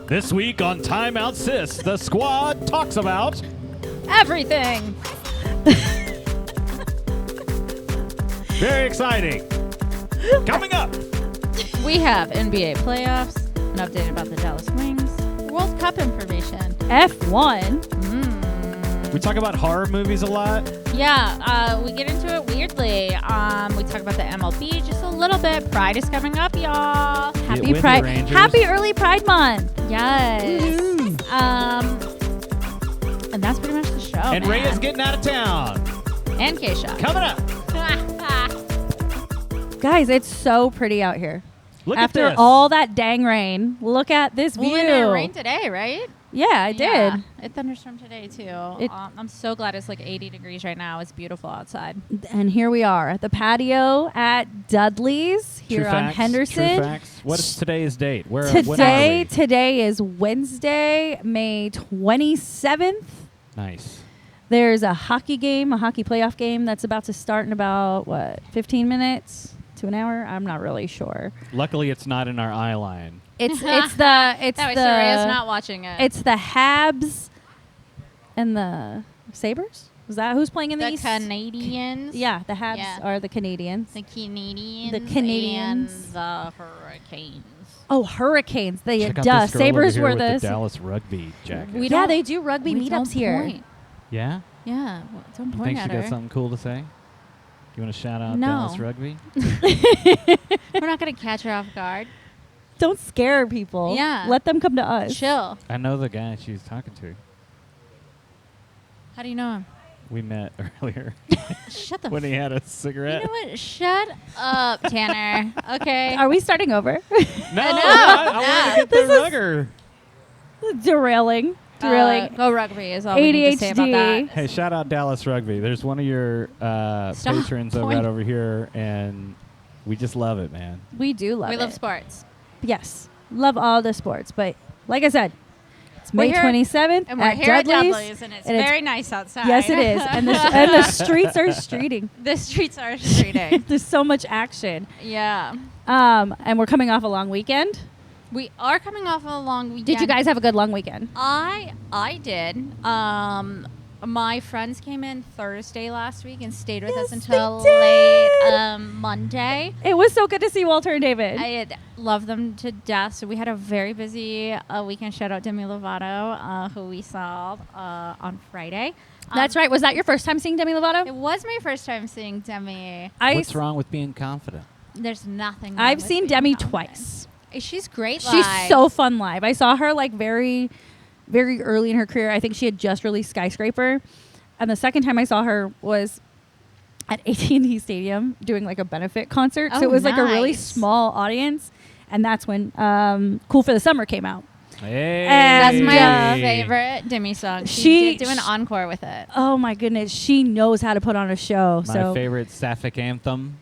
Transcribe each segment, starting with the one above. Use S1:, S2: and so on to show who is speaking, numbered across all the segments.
S1: This week on Timeout Sis, the squad talks about
S2: everything.
S1: Very exciting. Coming up,
S2: We have NBA playoffs, an update about the Dallas Wings, World Cup information.
S3: F1.
S1: we talk about horror movies a lot.
S2: Yeah, we get into it weirdly. We talk about the MLB just a little bit. Pride is coming up, y'all.
S3: Happy
S1: with
S3: Pride.
S1: the Rangers.
S3: Happy early Pride Month.
S2: Yes. And that's pretty much the show.
S1: And Ray is getting out of town.
S2: And Keisha.
S1: Coming up.
S3: Guys, it's so pretty out here.
S1: Look
S3: After
S1: at this.
S3: all that dang rain, look at this view.
S2: Well, it didn't rain today, right?
S3: Yeah, I did.
S2: Yeah, it thunderstormed today, too. I'm so glad it's like 80 degrees right now. It's beautiful outside.
S3: And here we are at the patio at Dudley's here
S1: True
S3: on
S1: facts,
S3: Henderson.
S1: True facts. What is today's date? When are we?
S3: Today is Wednesday, May 27th.
S1: Nice.
S3: There's a hockey playoff game that's about to start in about 15 minutes to an hour. I'm not really sure.
S1: Luckily, it's not in our eye line.
S3: It's
S2: That way, Soraya's not watching it.
S3: It's the Habs and the Sabres. Is that who's playing in the
S2: the
S3: East?
S2: Canadians.
S3: Yeah, the Habs
S2: Yeah.
S3: are the Canadians.
S2: The Canadians.
S3: The Canadians.
S2: And the Hurricanes.
S3: Oh, Hurricanes. They
S1: Check out
S3: duh.
S1: this girl
S3: Sabres
S1: over here
S3: were
S1: with
S3: the
S1: Dallas rugby jacket.
S2: We
S3: yeah,
S2: don't-
S3: they do rugby
S2: We
S3: meetups
S2: don't
S3: here.
S2: point.
S1: Yeah?
S2: Yeah, well, don't
S1: You
S2: point
S1: think
S2: at
S1: she
S2: her.
S1: got something cool to say? You want to shout out
S2: No.
S1: Dallas rugby?
S2: We're not going to catch her off guard.
S3: Don't scare people.
S2: Yeah.
S3: Let them come to us.
S2: Chill.
S1: I know the guy she was talking to.
S2: How do you know him?
S1: We met earlier
S2: Shut the
S1: when he had a cigarette.
S2: You know what? Shut up, Tanner. Okay.
S3: Are we starting over?
S1: No,
S2: I know.
S1: I wanted to get
S3: This
S1: the
S3: is-
S1: rugger.
S3: Derailing.
S2: Go rugby is all we need to say about that.
S1: Hey, shout out Dallas Rugby. There's one of your patrons over
S2: Point.
S1: right over here, and we just love it, man.
S3: We do love
S2: We
S3: it.
S2: love sports.
S3: Yes. Love all the sports. But like I said, it's
S2: We're
S3: May
S2: here-
S3: 27th
S2: And we're
S3: at
S2: here at
S3: Dudley's.
S2: Dudley's, and it's
S3: and it's-
S2: very nice outside.
S3: Yes, it is. And the streets are streeting.
S2: The streets are streeting.
S3: There's so much action.
S2: Yeah.
S3: And we're coming off a long weekend.
S2: We are coming off of a long weekend.
S3: Did you guys have a good long weekend?
S2: I did. My friends came in Thursday last week and stayed with us
S3: Yes,
S2: until
S3: they did.
S2: late Monday.
S3: It was so good to see Walter and David.
S2: I love them to death. So we had a very busy weekend. Shout out Demi Lovato, who we saw on Friday.
S3: That's right. Was that your first time seeing Demi Lovato?
S2: It was my first time seeing Demi.
S1: What's wrong with being confident?
S2: There's nothing. wrong
S3: I've
S2: with
S3: seen
S2: being
S3: Demi
S2: confident.
S3: twice.
S2: She's great live.
S3: She's so fun live. I saw her like very, very early in her career. I think she had just released Skyscraper. And the second time I saw her was at AT&T Stadium doing like a benefit concert. So
S2: Oh,
S3: it was like a really
S2: nice.
S3: small audience. And that's when Cool for the Summer came out.
S1: Hey.
S2: That's my
S3: Yeah.
S2: favorite Demi song.
S3: She-
S2: She did do an encore with it.
S3: Oh my goodness. She knows how to put on a show.
S1: My favorite sapphic anthem.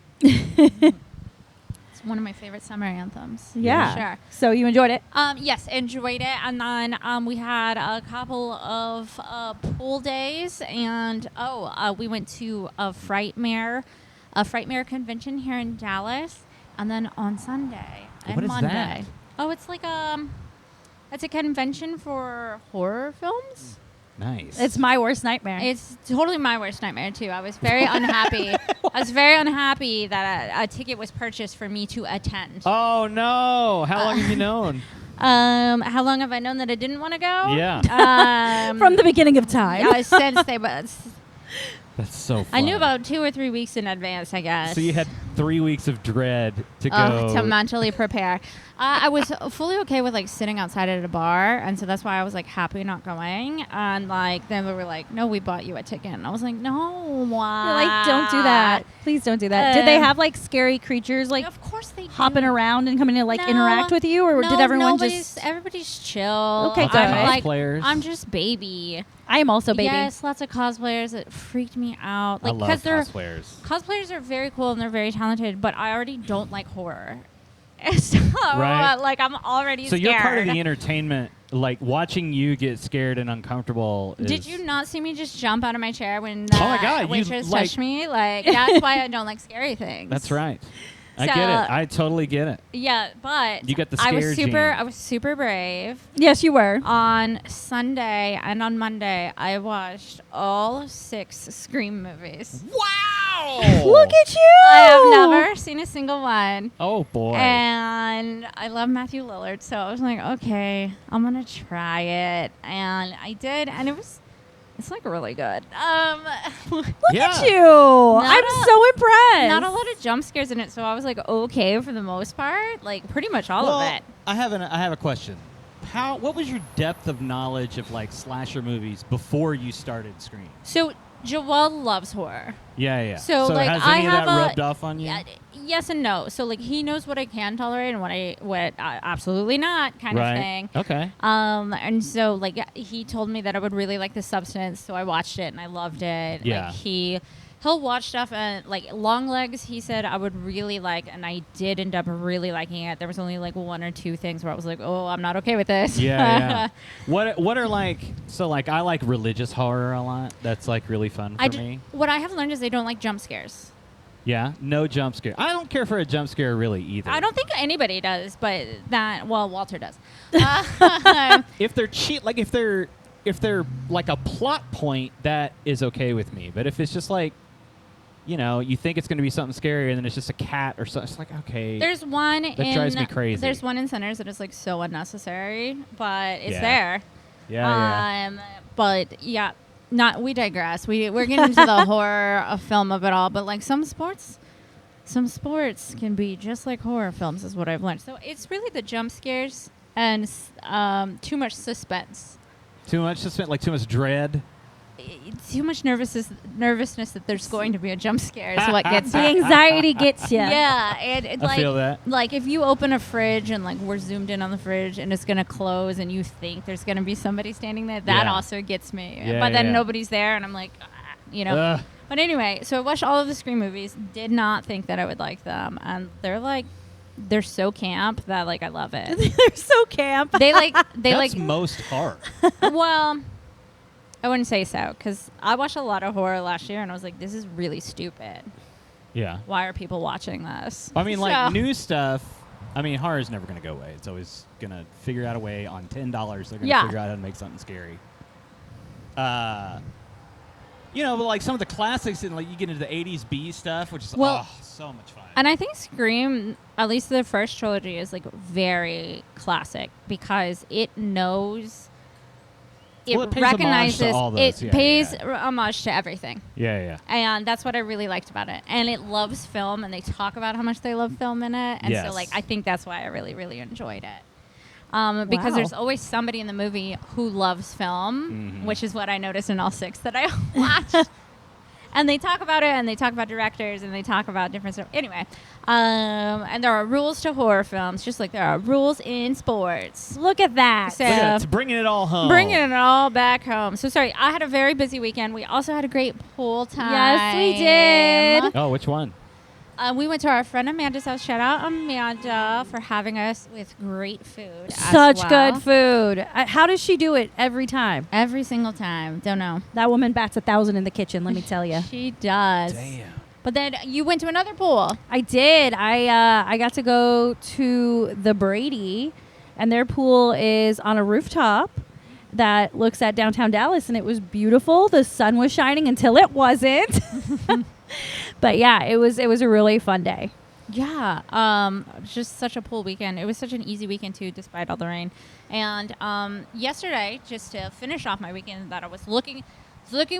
S2: It's one of my favorite summer anthems.
S3: Yeah.
S2: Sure.
S3: So you enjoyed it?
S2: Yes, enjoyed it. And then we had a couple of pool days. And, we went to a Frightmare convention here in Dallas. And then on Sunday and
S1: What is
S2: Monday.
S1: that?
S2: Oh, it's like it's a convention for horror films.
S1: Nice.
S3: It's my worst nightmare.
S2: It's totally my worst nightmare too. I was very unhappy. I was very unhappy that a ticket was purchased for me to attend.
S1: Oh, no. How long have you known?
S2: How long have I known that I didn't want to go?
S1: Yeah.
S3: From the beginning of time.
S2: Yeah, since they was.
S1: That's so fun.
S2: I knew about 2 or 3 weeks in advance, I guess.
S1: So you had 3 weeks of dread to go.
S2: To mentally prepare. I was fully okay with like sitting outside at a bar, and so that's why I was like happy not going. And like then they were like, "No, we bought you a ticket." And I was like, "No,
S3: You're like, don't do that. Please don't do that. Did they have like scary creatures like
S2: of course they
S3: hopping
S2: do.
S3: around and coming to like
S2: No,
S3: interact with you, or
S2: no,
S3: did everyone just?
S2: everybody's chill.
S3: Okay,
S2: I'm
S3: good.
S2: like,
S1: Cosplayers.
S2: I'm just baby.
S3: I am also baby.
S2: Yes, lots of cosplayers. It freaked me out.
S1: I
S2: Like
S1: love
S2: because they're
S1: cosplayers.
S2: cosplayers are very cool and they're very talented, but I already don't like horror. So
S1: Right.
S2: like I'm already
S1: So
S2: scared.
S1: you're part of the entertainment. Like watching you get scared and uncomfortable.
S2: Did
S1: is-
S2: you not see me just jump out of my chair when the
S1: Oh my God, you,
S2: waitress
S1: like-
S2: touched me? Like that's why I don't like scary things.
S1: That's right. I get it. I totally get it.
S2: Yeah, but
S1: You got the
S2: I was
S1: scare
S2: super.
S1: gene.
S2: I was super brave.
S3: Yes, you were.
S2: On Sunday and on Monday, I watched all 6 Scream movies.
S1: Wow!
S3: Look at you.
S2: I have never seen a single one.
S1: Oh boy.
S2: And I love Matthew Lillard, so I was like, okay, I'm gonna try it, and I did, and it's like really good.
S3: Look at you. I'm so impressed.
S2: Not a lot of jump scares in it, so I was like, okay for the most part, like pretty much all of it.
S1: I have a question. What was your depth of knowledge of like slasher movies before you started Scream?
S2: So Joel loves horror.
S1: Yeah.
S2: So, like,
S1: has
S2: I
S1: any of
S2: have
S1: that
S2: a-
S1: rubbed off on you?
S2: Yes and no. So like he knows what I can tolerate and what absolutely not kind of thing.
S1: Okay.
S2: And so like he told me that I would really like The Substance, so I watched it and I loved it.
S1: Yeah.
S2: Like he'll watch stuff and like Long Legs. He said I would really like, and I did end up really liking it. There was only like 1 or 2 things where I was like, oh, I'm not okay with this.
S1: Yeah. What are like? So like I like religious horror a lot. That's like really fun for me.
S2: What I have learned is they don't like jump scares.
S1: Yeah. No jump scare. I don't care for a jump scare really either.
S2: I don't think anybody does, but Walter does.
S1: If they're cheat, like if they're like a plot point, that is okay with me. But if it's just like, you think it's going to be something scary and then it's just a cat or something, it's like, okay.
S2: There's one
S1: that drives me crazy.
S2: There's one in Sinners that is like so unnecessary, but it's
S1: Yeah.
S2: there.
S1: Yeah.
S2: But yeah, we digress. We're getting into the horror of film of it all, but like some sports can be just like horror films, is what I've learned. So it's really the jump scares and too much suspense.
S1: Too much suspense, like too much dread.
S2: Too much nervousness that there's going to be a jump scare is what gets
S3: The
S2: me.
S3: anxiety gets you.
S2: Yeah, it's
S1: I
S2: like
S1: feel that.
S2: like if you open a fridge and like we're zoomed in on the fridge and it's gonna close and you think there's gonna be somebody standing there, that
S1: Yeah.
S2: also gets me.
S1: Yeah,
S2: but then
S1: yeah.
S2: nobody's there and I'm like,
S1: Ugh.
S2: But anyway, so I watched all of the Scream movies. Did not think that I would like them, and they're so camp that like I love it.
S3: They're so camp.
S2: They
S1: That's most horror.
S2: well, I wouldn't say so, because I watched a lot of horror last year and I was like, this is really stupid.
S1: Yeah.
S2: Why are people watching this?
S1: I mean,
S2: So-
S1: like new stuff. I mean, horror is never going to go away. It's always going to figure out a way. On $10, they're going to figure out how to make something scary. But like some of the classics, and like you get into the 80s B stuff, which is so much fun.
S2: And I think Scream, at least the first trilogy, is like very classic because it knows, it
S1: Well, it pays homage to
S2: recognizes,
S1: all those.
S2: it
S1: Yeah,
S2: pays
S1: yeah.
S2: homage to everything.
S1: Yeah.
S2: And that's what I really liked about it. And it loves film, and they talk about how much they love film in it. And
S1: Yes.
S2: so, like, I think that's why I really, really enjoyed it. Because
S3: Wow.
S2: there's always somebody in the movie who loves film,
S1: Mhm.
S2: which is what I noticed in all 6 that I watched. And they talk about it, and they talk about directors, and they talk about different stuff. Anyway, and there are rules to horror films, just like there are rules in sports.
S3: Look at that.
S2: So-
S1: Look at that. It's bringing it all home.
S2: Bringing it all back home. So sorry, I had a very busy weekend. We also had a great pool time.
S3: Yes, we did.
S1: Oh, which one?
S2: We went to our friend Amanda's house. Shout out Amanda for having us with great food. as
S3: Such
S2: well.
S3: good food. How does she do it every time?
S2: Every single time. Don't know.
S3: That woman bats 1,000 in the kitchen, let me tell you.
S2: She does.
S1: Damn.
S2: But then you went to another pool.
S3: I did. I got to go to the Brady, and their pool is on a rooftop that looks at downtown Dallas, and it was beautiful. The sun was shining until it wasn't. But yeah, it was a really fun day.
S2: Yeah, just such a pool weekend. It was such an easy weekend too, despite all the rain. And yesterday, just to finish off my weekend, that I was looking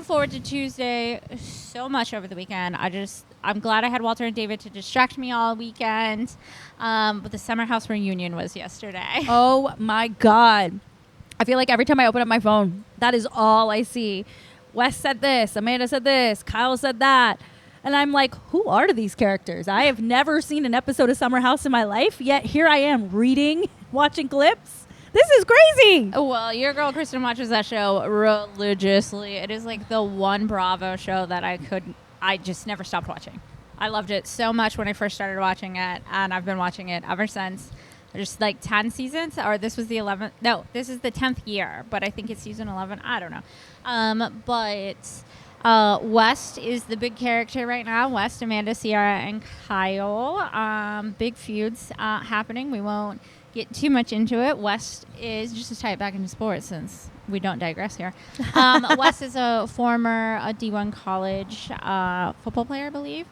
S2: forward to Tuesday so much over the weekend. I'm glad I had Walter and David to distract me all weekend. But the summer house reunion was yesterday.
S3: Oh my God. I feel like every time I open up my phone, that is all I see. Wes said this, Amanda said this, Kyle said that. And I'm like, who are these characters? I have never seen an episode of Summer House in my life, yet here I am reading, watching clips. This is crazy.
S2: Well, your girl Kristen watches that show religiously. It is like the one Bravo show that I just never stopped watching. I loved it so much when I first started watching it, and I've been watching it ever since. There's like 10 seasons, or this was the 11th. No, this is the 10th year, but I think it's season 11. I don't know. West is the big character right now. West, Amanda, Sierra, and Kyle. Big feuds happening. We won't get too much into it. West is, just to tie it back into sports since we don't digress here. West is a former D1 college football player, I believe,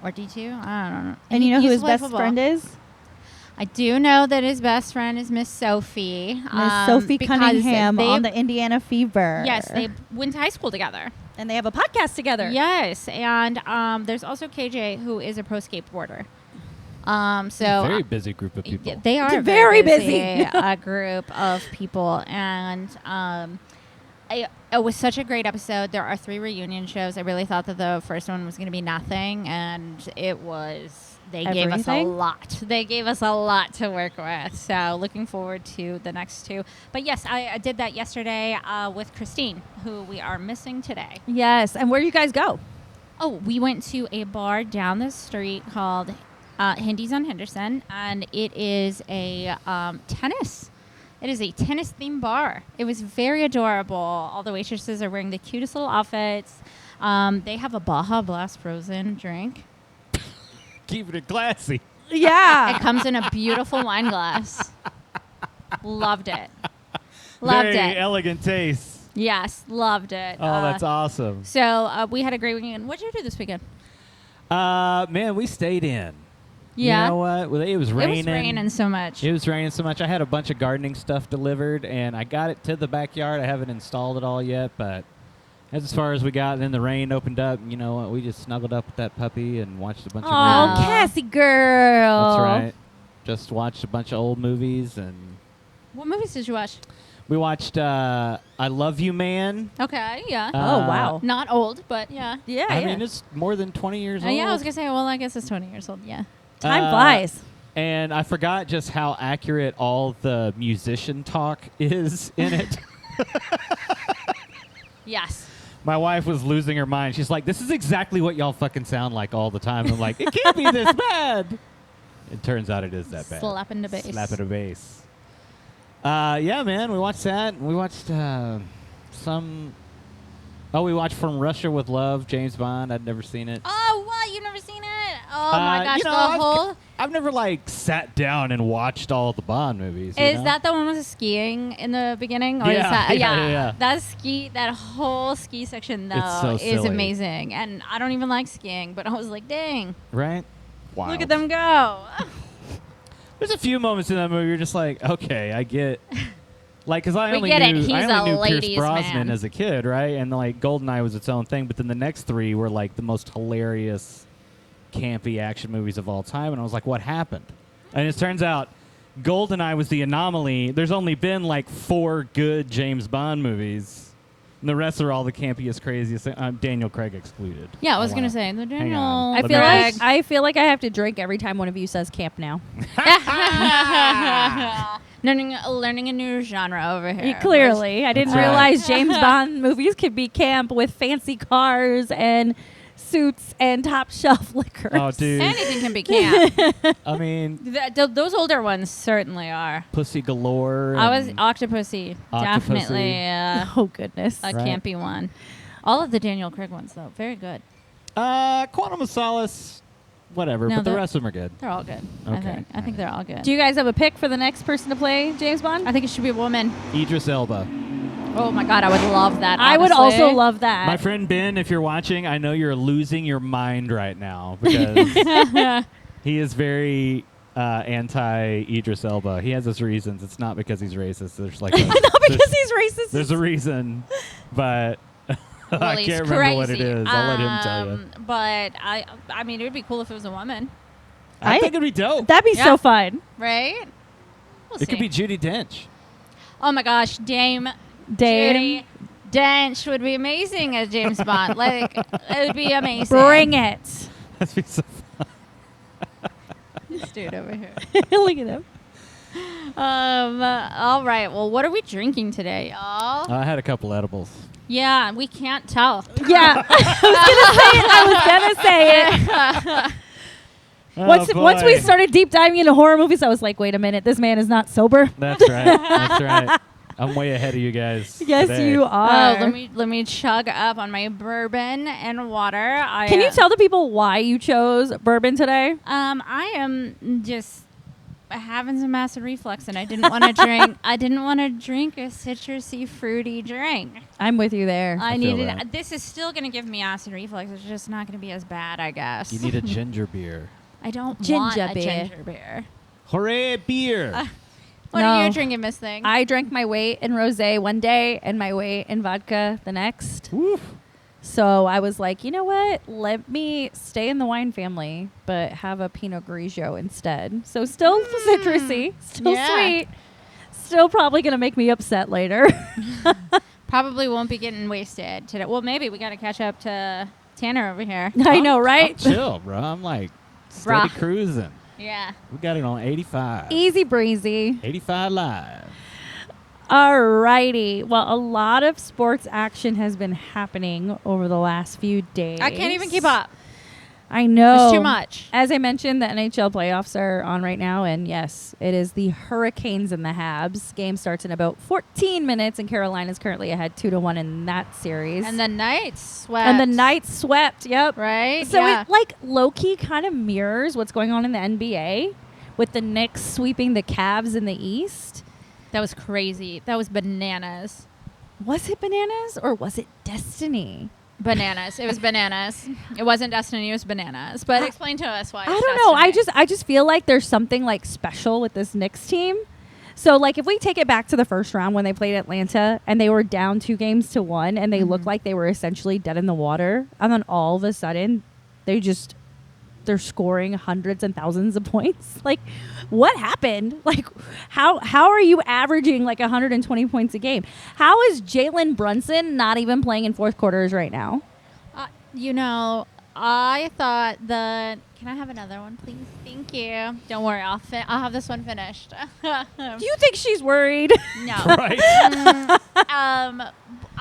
S2: or D2. I don't know.
S3: And you know who
S2: used
S3: his
S2: to play
S3: best
S2: football.
S3: friend is?
S2: I do know that his best friend is Miss Sophie.
S3: Miss Sophie
S2: because
S3: Cunningham
S2: they-
S3: on the Indiana Fever.
S2: Yes, they went to high school together.
S3: and they have a podcast together.
S2: Yes, and there's also KJ, who is a pro skateboarder. So
S1: Very busy group of people.
S2: they are a
S3: Very
S2: very
S3: busy.
S2: a group of people, and it was such a great episode. There are 3 reunion shows. I really thought that the first one was going to be nothing, and it was. They gave us a
S3: Everything?
S2: lot. They gave us a lot to work with. So looking forward to the next 2. But yes, I did that yesterday with Christine, who we are missing today.
S3: Yes. And where do you guys go?
S2: Oh, we went to a bar down the street called Hindy's on Henderson, and it is a tennis. It is a tennis-themed bar. It was very adorable. All the waitresses are wearing the cutest little outfits. They have a Baja Blast frozen drink.
S1: Keeping it classy.
S3: Yeah.
S2: It comes in a beautiful wine glass. Loved it. Loved
S1: Very
S2: it.
S1: elegant taste.
S2: Yes, loved it.
S1: Oh, that's awesome.
S2: So we had a great weekend. What did you do this weekend?
S1: Man, we stayed in.
S2: Yeah.
S1: You know what? Well, it was raining.
S2: It was raining so much.
S1: It was raining so much. I had a bunch of gardening stuff delivered, and I got it to the backyard. I haven't installed it all yet, but that's as far as we got. And then the rain opened up. And you know what? We just snuggled up with that puppy and watched a bunch of
S3: Oh,
S1: movies.
S3: Cassie girl.
S1: That's right. Just watched a bunch of old movies, and
S2: What movies did you watch?
S1: we watched I Love You, Man.
S2: Okay, yeah.
S3: Oh, wow.
S2: Not old, but yeah.
S3: Yeah.
S1: I
S3: yeah.
S1: mean, it's more than 20 years old.
S2: Yeah, I was going to say, well, I guess it's 20 years old, yeah.
S3: Time flies.
S1: And I forgot just how accurate all the musician talk is in it.
S2: Yes.
S1: My wife was losing her mind. She's like, this is exactly what y'all fucking sound like all the time. I'm like, it can't be this bad. It turns out it is that bad.
S2: Slapping the bass.
S1: Slap at a bass. Yeah, man, we watched that. We watched some... Oh, we watched From Russia with Love, James Bond. I'd never seen it.
S2: Oh, what? You've never seen it? Oh, my gosh.
S1: You know,
S2: the whole...
S1: I've never, like, sat down and watched all the Bond movies. you
S2: Is
S1: know?
S2: that the one with the skiing in the beginning? Or
S1: Yeah,
S2: is that,
S1: yeah.
S2: That whole ski section, though,
S1: It's so
S2: is
S1: silly.
S2: amazing. And I don't even like skiing, but I was like, dang.
S1: Right? Wow.
S2: Look at them go.
S1: There's a few moments in that movie you're just like, okay, I get... Like, because I
S2: We
S1: only
S2: get it.
S1: knew,
S2: He's
S1: I
S2: a
S1: only knew Pierce
S2: ladies'
S1: Brosnan
S2: man.
S1: as a kid, right? And, like, GoldenEye was its own thing. But then the next 3 were, like, the most hilarious, campy action movies of all time. And I was like, what happened? And it turns out GoldenEye was the anomaly. There's only been, like, 4 good James Bond movies. And the rest are all the campiest, craziest. Daniel Craig excluded.
S2: Yeah, I was
S1: Oh,
S2: going
S1: wow.
S2: to say, the
S1: Hang
S2: Daniel.
S1: on.
S3: I
S1: Let
S3: feel
S1: me
S3: like
S1: just-
S3: I feel like I have to drink every time one of you says camp now.
S2: learning a new genre over here.
S3: Clearly, I didn't
S1: That's right.
S3: realize James Bond movies could be camp with fancy cars and suits and top shelf liquors.
S1: Oh, dude.
S2: Anything can be camp.
S1: I mean,
S2: Those older ones certainly are.
S1: Pussy Galore.
S2: I was
S1: and
S2: Octopussy.
S1: Octopussy.
S2: Definitely
S3: Oh goodness.
S2: a
S1: Right.
S2: campy one. All of the Daniel Craig ones, though, very good.
S1: Quantum of Solace, whatever.
S2: No,
S1: but the
S2: they're-
S1: rest of them are good.
S2: They're all good.
S1: Okay.
S2: I think they're all good.
S3: Do you guys have a pick for the next person to play James Bond?
S2: I think it should be a woman.
S1: Idris Elba.
S2: Oh my God, I would love that.
S3: I would
S2: honestly.
S3: also love that.
S1: My friend Ben, if you're watching, I know you're losing your mind right now because he is very anti Idris Elba. He has his reasons. It's not because he's racist. There's like
S3: Not because he's racist.
S1: there's a reason, but
S2: Well,
S1: I
S2: he's
S1: can't remember what it
S2: crazy.
S1: is. I'll let him tell you.
S2: But I mean, it would be cool if it was a woman,
S1: I
S3: I-
S1: think it'd be dope.
S3: That'd be
S2: Yeah.
S3: so fun.
S2: right? We'll
S1: It could
S2: see.
S1: be Judi Dench.
S2: Oh my gosh, Dame
S3: Dame,
S2: Judi Dench would be amazing as James Bond. Like, it would be amazing.
S3: bring it.
S1: That'd be so
S2: This dude over here.
S3: Look at him.
S2: All right. Well, what are we drinking today, y'all?
S1: I had a couple edibles.
S2: Yeah, we can't tell.
S3: Yeah, I was gonna say it. Once we
S1: boy.
S3: started deep diving into horror movies, I was like, wait a minute, this man is not sober.
S1: That's right. That's right. I'm way ahead of you guys.
S3: Yes,
S1: today.
S3: you are.
S2: Oh, let me chug up on my bourbon and water.
S3: Can you tell the people why you chose bourbon today?
S2: I am just having some acid reflux, and I didn't want to drink. I didn't want to drink a citrusy, fruity drink.
S3: I'm with you there.
S2: I
S1: feel
S2: needed.
S1: that.
S2: This is still going to give me acid reflux. It's just not going to be as bad, I guess.
S1: You need a ginger beer.
S2: I don't want
S3: Ginger
S2: a
S3: beer.
S2: ginger beer.
S1: Hooray, beer!
S2: What
S3: No.
S2: are you drinking, Miss Thing?
S3: I drank my weight in rosé one day and my weight in vodka the next.
S1: Woof.
S3: So I was like, you know what? Let me stay in the wine family, but have a Pinot Grigio instead. So still citrusy, still
S2: Yeah.
S3: sweet, still probably going to make me upset later.
S2: Probably won't be getting wasted today. Well, maybe we got to catch up to Tanner over here.
S3: I know, right?
S1: I'm chill, bro. I'm like steady
S2: Bruh.
S1: cruising.
S2: Yeah.
S1: We got it on 85.
S3: Easy breezy.
S1: 85 live.
S3: Alrighty. Well, a lot of sports action has been happening over the last few days.
S2: I can't even keep up.
S3: I know.
S2: It's too much.
S3: As I mentioned, the NHL playoffs are on right now, and yes, it is the Hurricanes and the Habs. Game starts in about 14 minutes, and Carolina's currently ahead 2-1 in that series.
S2: And the Knights swept.
S3: And the Knights swept. Yep.
S2: Right?
S3: So
S2: yeah.
S3: it like low-key kind of mirrors what's going on in the NBA with the Knicks sweeping the Cavs in the East.
S2: That was crazy. That was bananas.
S3: Was it bananas or was it destiny?
S2: Bananas. It was bananas. It wasn't destiny. It was bananas. But explain to us why.
S3: I don't know. I just feel like there's something like special with this Knicks team. So like if we take it back to the first round when they played Atlanta and they were down 2-1 and they looked like they were essentially dead in the water, and then all of a sudden they're scoring hundreds and thousands of points. Like what happened? Like how are you averaging like 120 points a game? How is Jalen Brunson not even playing in fourth quarters right now?
S2: I thought Can I have another one, please? Thank you. Don't worry. I'll have this one finished.
S3: Do you think she's worried?
S2: No.
S1: Right?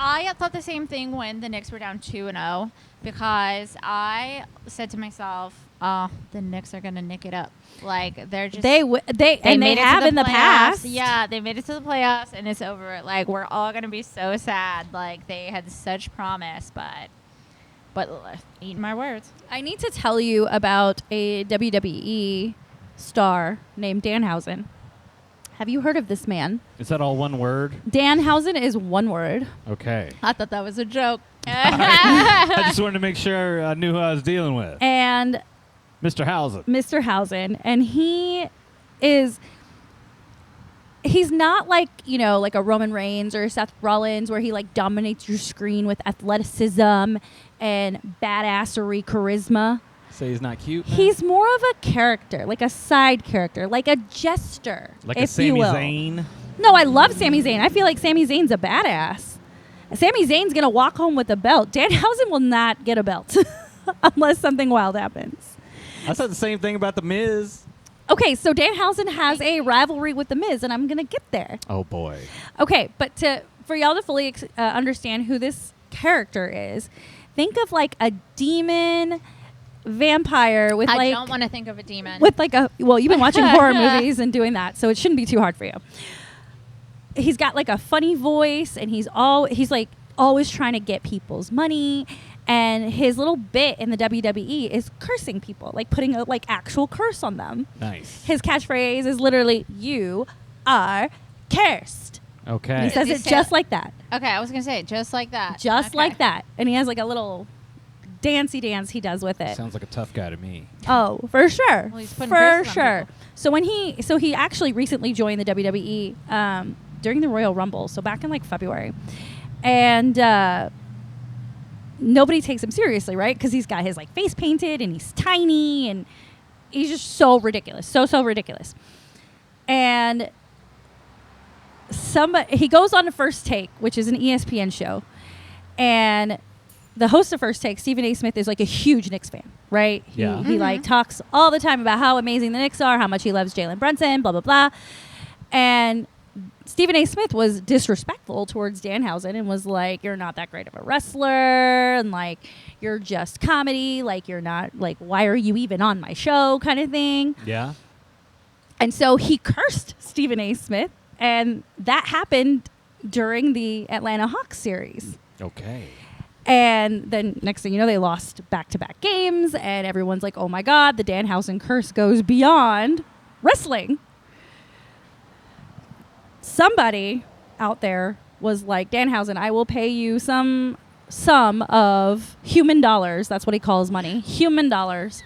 S2: I thought the same thing when the Knicks were down 2-0 because I said to myself, "Oh, the Knicks are gonna nick it up. Like they're just
S3: They
S2: made
S3: have
S2: it to
S3: in the
S2: playoffs.
S3: past.
S2: Yeah, they made it to the playoffs and it's over. Like we're all gonna be so sad. Like they had such promise, but eat my words.
S3: I need to tell you about a WWE star named Danhausen. Have you heard of this man?
S1: Is that all one word?
S3: Danhausen is one word.
S1: Okay.
S2: I thought that was a joke.
S1: I just wanted to make sure I knew who I was dealing with.
S3: And
S1: Mr. Hausen.
S3: Mr. Hausen. And he's not like, like a Roman Reigns or Seth Rollins where he like dominates your screen with athleticism and badassery charisma.
S1: Say he's not cute? Man?
S3: He's more of a character, like a side character, like a jester,
S1: like
S3: if
S1: a Sami
S3: you will.
S1: Zayn?
S3: No, I love Sami Zayn. I feel like Sami Zayn's a badass. Sami Zayn's going to walk home with a belt. Danhausen will not get a belt unless something wild happens.
S1: I said the same thing about The Miz.
S3: Okay, so Danhausen has a rivalry with The Miz, and I'm going to get there.
S1: Oh, boy.
S3: Okay, but for y'all to fully understand who this character is, think of like a demon vampire with
S2: I don't want to think of a demon.
S3: with like you've been watching horror movies and doing that, so it shouldn't be too hard for you. He's got like a funny voice, and he's like always trying to get people's money, and his little bit in the WWE is cursing people, like putting a like actual curse on them.
S1: Nice.
S3: His catchphrase is literally "You are cursed."
S1: Okay.
S3: And he says
S2: Does
S3: it
S2: he
S3: just
S2: say-
S3: like that.
S2: Okay, I was gonna say just like that.
S3: Just
S2: Okay.
S3: like that. And he has like a little dancey dance he does with it.
S1: Sounds like a tough guy to me.
S3: Oh, for sure.
S2: Well, he's putting
S3: For
S2: curses on
S3: sure.
S2: people.
S3: So he actually recently joined the WWE during the Royal Rumble, so back in like February. And nobody takes him seriously, right? Because he's got his like face painted and he's tiny and he's just so ridiculous. So ridiculous. And he goes on to First Take, which is an ESPN show. And the host of First Take, Stephen A. Smith, is like a huge Knicks fan, right?
S1: Yeah.
S3: He like talks all the time about how amazing the Knicks are, how much he loves Jalen Brunson, blah, blah, blah. And Stephen A. Smith was disrespectful towards Danhausen and was like, "You're not that great of a wrestler, and like, you're just comedy, like, you're not, like, why are you even on my show," kind of thing.
S1: Yeah?
S3: And so he cursed Stephen A. Smith, and that happened during the Atlanta Hawks series.
S1: Okay.
S3: And then next thing you know, they lost back-to-back games, and everyone's like, oh my God, the Danhausen curse goes beyond wrestling. Somebody out there was like, Danhausen, I will pay you some sum of human dollars. That's what he calls money. Human dollars.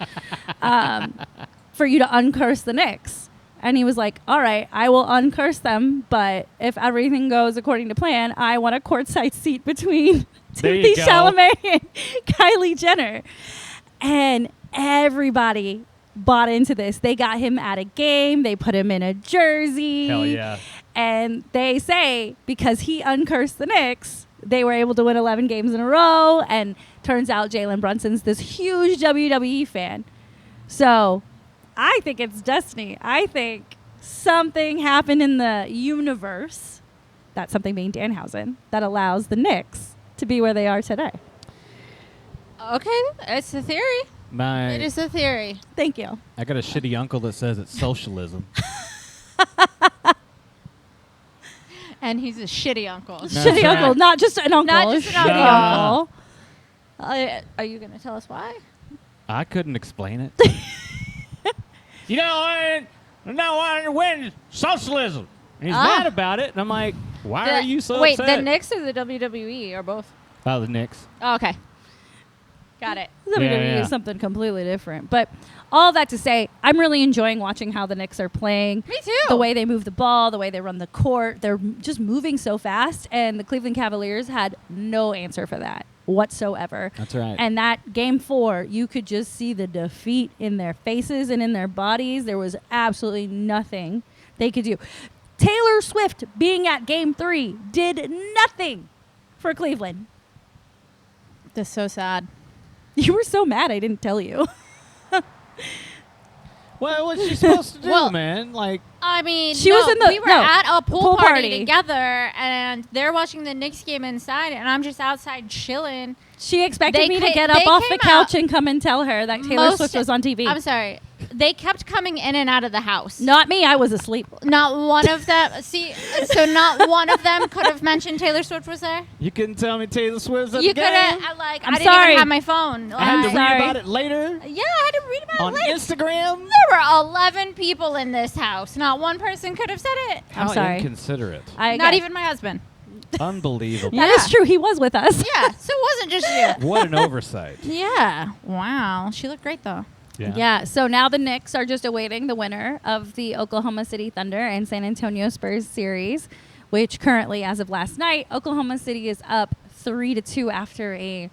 S3: For you to uncurse the Knicks. And he was like, all right, I will uncurse them, but if everything goes according to plan, I want a courtside seat between Timothy Chalamet and Kylie Jenner. And everybody bought into this. They got him at a game. They put him in a jersey.
S1: Hell yeah.
S3: And they say because he uncursed the Knicks, they were able to win 11 games in a row. And turns out Jalen Brunson's this huge WWE fan. So I think it's destiny. I think something happened in the universe, that something being Danhausen, that allows the Knicks to be where they are today.
S2: Okay, it's a theory. It is a theory.
S3: Thank you.
S1: I got a shitty uncle that says it's socialism.
S2: And he's a shitty uncle.
S3: Shitty uncle, not just an uncle.
S2: Not just an
S3: uncle.
S2: Are you going to tell us why?
S1: I couldn't explain it. You know, I don't want to win socialism. And he's mad about it. And I'm like, why are you so upset?
S2: Wait, the Knicks or the WWE or both?
S1: Oh, the Knicks.
S2: Oh, okay. Got it.
S3: WWE is something completely different. But all that to say, I'm really enjoying watching how the Knicks are playing.
S2: Me too.
S3: The way they move the ball, the way they run the court. They're just moving so fast. And the Cleveland Cavaliers had no answer for that whatsoever.
S1: That's right.
S3: And that game 4, you could just see the defeat in their faces and in their bodies. There was absolutely nothing they could do. Taylor Swift being at game 3 did nothing for Cleveland.
S2: That's so sad.
S3: You were so mad I didn't tell you.
S1: Well, what's she supposed to do, man? Like,
S2: I mean,
S3: we were
S2: at a pool party
S3: party
S2: together, and they're watching the Knicks game inside, and I'm just outside chilling.
S3: She expected me to get up off the couch and come and tell her that Taylor Swift was on TV.
S2: I'm sorry. They kept coming in and out of the house.
S3: Not me. I was asleep.
S2: Not one of them. See, so not one of them could have mentioned Taylor Swift was there.
S1: you couldn't tell me Taylor Swift's at
S2: You
S1: the
S2: could
S1: game?
S2: have, I
S3: I'm
S2: didn't
S3: sorry.
S2: even have my phone.
S1: I had to
S3: sorry.
S1: read about it later
S2: Yeah, I had to read about
S1: on
S2: it later.
S1: Instagram.
S2: There were 11 people in this house. Not one person could have said it.
S3: I'm sorry.
S1: Inconsiderate.
S2: Not even my husband.
S1: Unbelievable.
S3: That is true. He was with us.
S2: Yeah, so it wasn't just you.
S1: What an oversight.
S2: Yeah. Wow. She looked great, though.
S3: Yeah. So now the Knicks are just awaiting the winner of the Oklahoma City Thunder and San Antonio Spurs series, which currently, as of last night, Oklahoma City is up 3-2 after a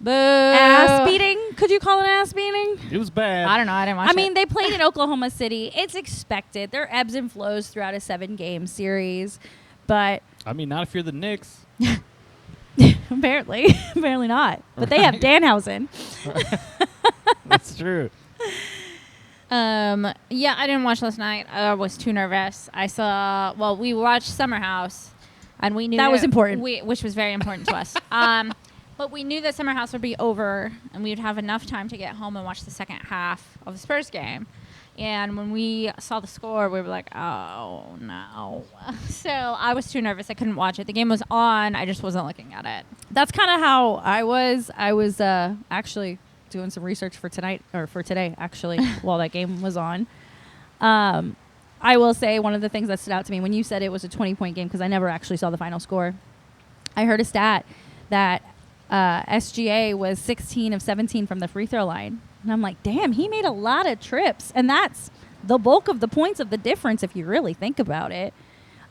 S3: ass beating. Could you call it an ass beating?
S1: It was bad.
S2: I don't know. I didn't watch it.
S3: I mean, they played in Oklahoma City. It's expected. There are ebbs and flows throughout a 7-game series, but
S1: I mean, not if you're the Knicks.
S3: apparently not. But they have Danhausen.
S1: That's true.
S2: Yeah, I didn't watch last night. I was too nervous. We watched Summer House, and we knew
S3: That was important.
S2: which was very important to us. But we knew that Summer House would be over, and we would have enough time to get home and watch the second half of the Spurs game. And when we saw the score, we were like, oh, no. So I was too nervous. I couldn't watch it. The game was on. I just wasn't looking at it.
S3: That's kind of how I was. I was actually doing some research for today, actually, while that game was on. I will say one of the things that stood out to me when you said it was a 20-point game, because I never actually saw the final score. I heard a stat that SGA was 16 of 17 from the free throw line. And I'm like, damn, he made a lot of trips. And that's the bulk of the points of the difference if you really think about it.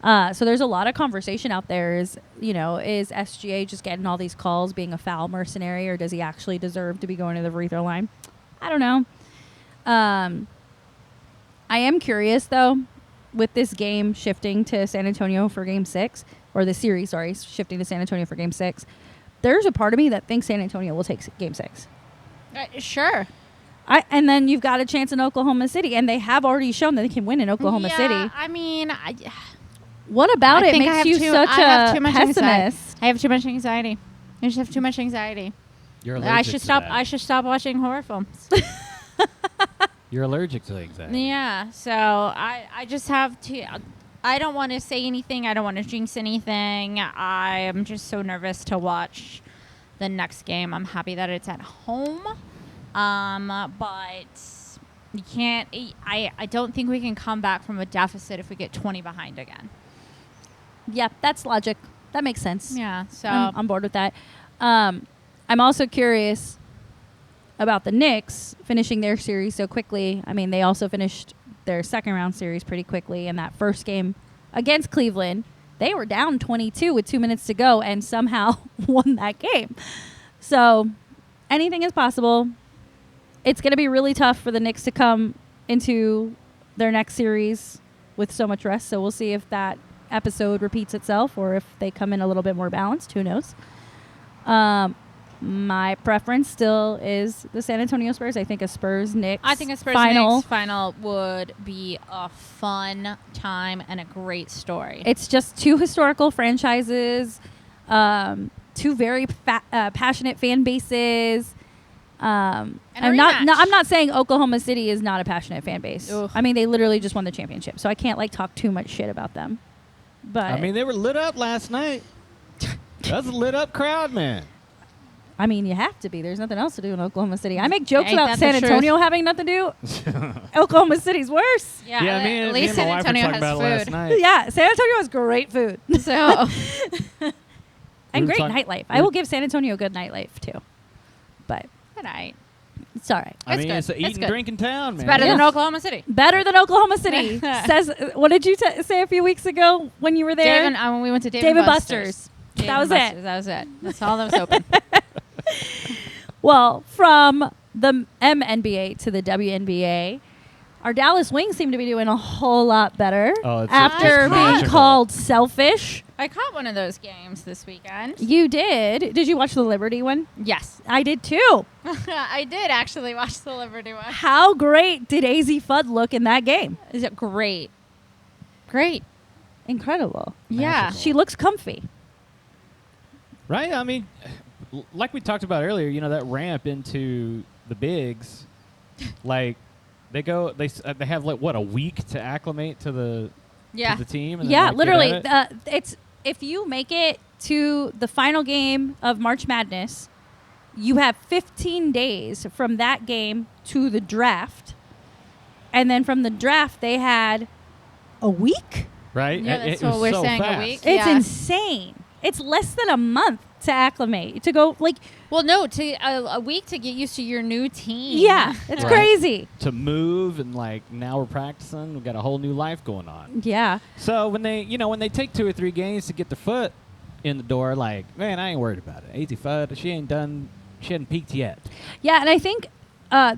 S3: So there's a lot of conversation out there is SGA just getting all these calls being a foul mercenary, or does he actually deserve to be going to the free throw line? I don't know. I am curious, though, with this game shifting to San Antonio for Game 6, or the series, shifting to San Antonio for Game 6. There's a part of me that thinks San Antonio will take Game 6.
S2: Sure.
S3: And then you've got a chance in Oklahoma City, and they have already shown that they can win in Oklahoma City.
S2: I mean,
S3: what about it makes you such a pessimist?
S2: I have too much anxiety. I just have too much anxiety.
S1: You're allergic to that.
S2: I should stop watching horror films.
S1: You're allergic to anxiety.
S2: Yeah. So I just have to. I don't want to say anything. I don't want to jinx anything. I am just so nervous to watch the next game. I'm happy that it's at home. But you can't. I don't think we can come back from a deficit if we get 20 behind again.
S3: Yep, that's logic. That makes sense.
S2: Yeah. So
S3: I'm on board with that. I'm also curious about the Knicks finishing their series so quickly. I mean, they also finished their second round series pretty quickly. In that first game against Cleveland, they were down 22 with 2 minutes to go and somehow won that game. So anything is possible. It's going to be really tough for the Knicks to come into their next series with so much rest. So we'll see if that episode repeats itself or if they come in a little bit more balanced. Who knows? My preference still is the San Antonio Spurs. I think a Spurs-Knicks
S2: final would be a fun time and a great story.
S3: It's just two historical franchises, two very passionate fan bases. I'm not saying Oklahoma City is not a passionate fan base.
S2: Ugh.
S3: I mean, they literally just won the championship, so I can't talk too much shit about them. But
S1: I mean, they were lit up last night. That's a lit up crowd, man.
S3: I mean, you have to be. There's nothing else to do in Oklahoma City. I make jokes
S2: Ain't
S3: about
S2: that
S3: San
S2: the
S3: Antonio
S2: truth?
S3: Having nothing to do. Oklahoma City's worse.
S2: Yeah,
S1: me
S2: at
S1: and
S2: least
S1: my
S2: San
S1: wife were
S2: Antonio
S1: talking about it
S2: has
S1: last
S2: food.
S1: night.
S3: Yeah, San Antonio has great food.
S2: So
S3: And
S1: were
S3: great
S1: talk-
S3: nightlife. I will give San Antonio good nightlife, too. But
S2: good night.
S3: it's all right.
S1: I
S2: It's
S1: mean,
S2: good.
S1: it's an
S2: It's
S1: eat and
S2: good.
S1: drinking town, man.
S2: It's better than
S3: Yeah.
S2: Oklahoma City.
S3: Better than Oklahoma City. Says, what did you say a few weeks ago when you were there?
S2: When we went to
S3: David Buster's.
S2: Dave
S3: That was
S2: and
S3: it.
S2: Buster's. That was it. That's all that was open.
S3: Well, from the MNBA to the WNBA, our Dallas Wings seem to be doing a whole lot better
S1: Oh, it's
S3: after
S1: just
S3: being
S1: magical.
S3: called selfish.
S2: I caught one of those games this weekend.
S3: You did. Did you watch the Liberty one?
S2: Yes.
S3: I did too.
S2: I did actually watch the Liberty one.
S3: How great did AZ Fudd look in that game?
S2: Is it great? Great.
S3: Incredible.
S2: Yeah.
S1: Magical.
S3: She looks comfy.
S1: Right? I mean, like we talked about earlier, that ramp into the bigs, they have a week to acclimate to the team. And then,
S3: Yeah,
S1: get
S3: literally.
S1: at it?
S3: It's if you make it to the final game of March Madness, you have 15 days from that game to the draft. And then from the draft, they had a week?
S1: Right?
S2: Yeah,
S1: It
S2: that's
S1: was
S2: what we're
S1: so
S2: saying, a
S1: fast.
S2: week.
S3: It's
S2: Yeah.
S3: insane. It's less than a month to acclimate. To go,
S2: Well, no, to a week to get used to your new team.
S3: yeah, it's
S1: Right.
S3: crazy.
S1: To move and now we're practicing. We've got a whole new life going on.
S3: Yeah.
S1: So when they take 2 or 3 games to get their foot in the door, man, I ain't worried about it. AZ Fudd, she hadn't peaked yet.
S3: Yeah, and I think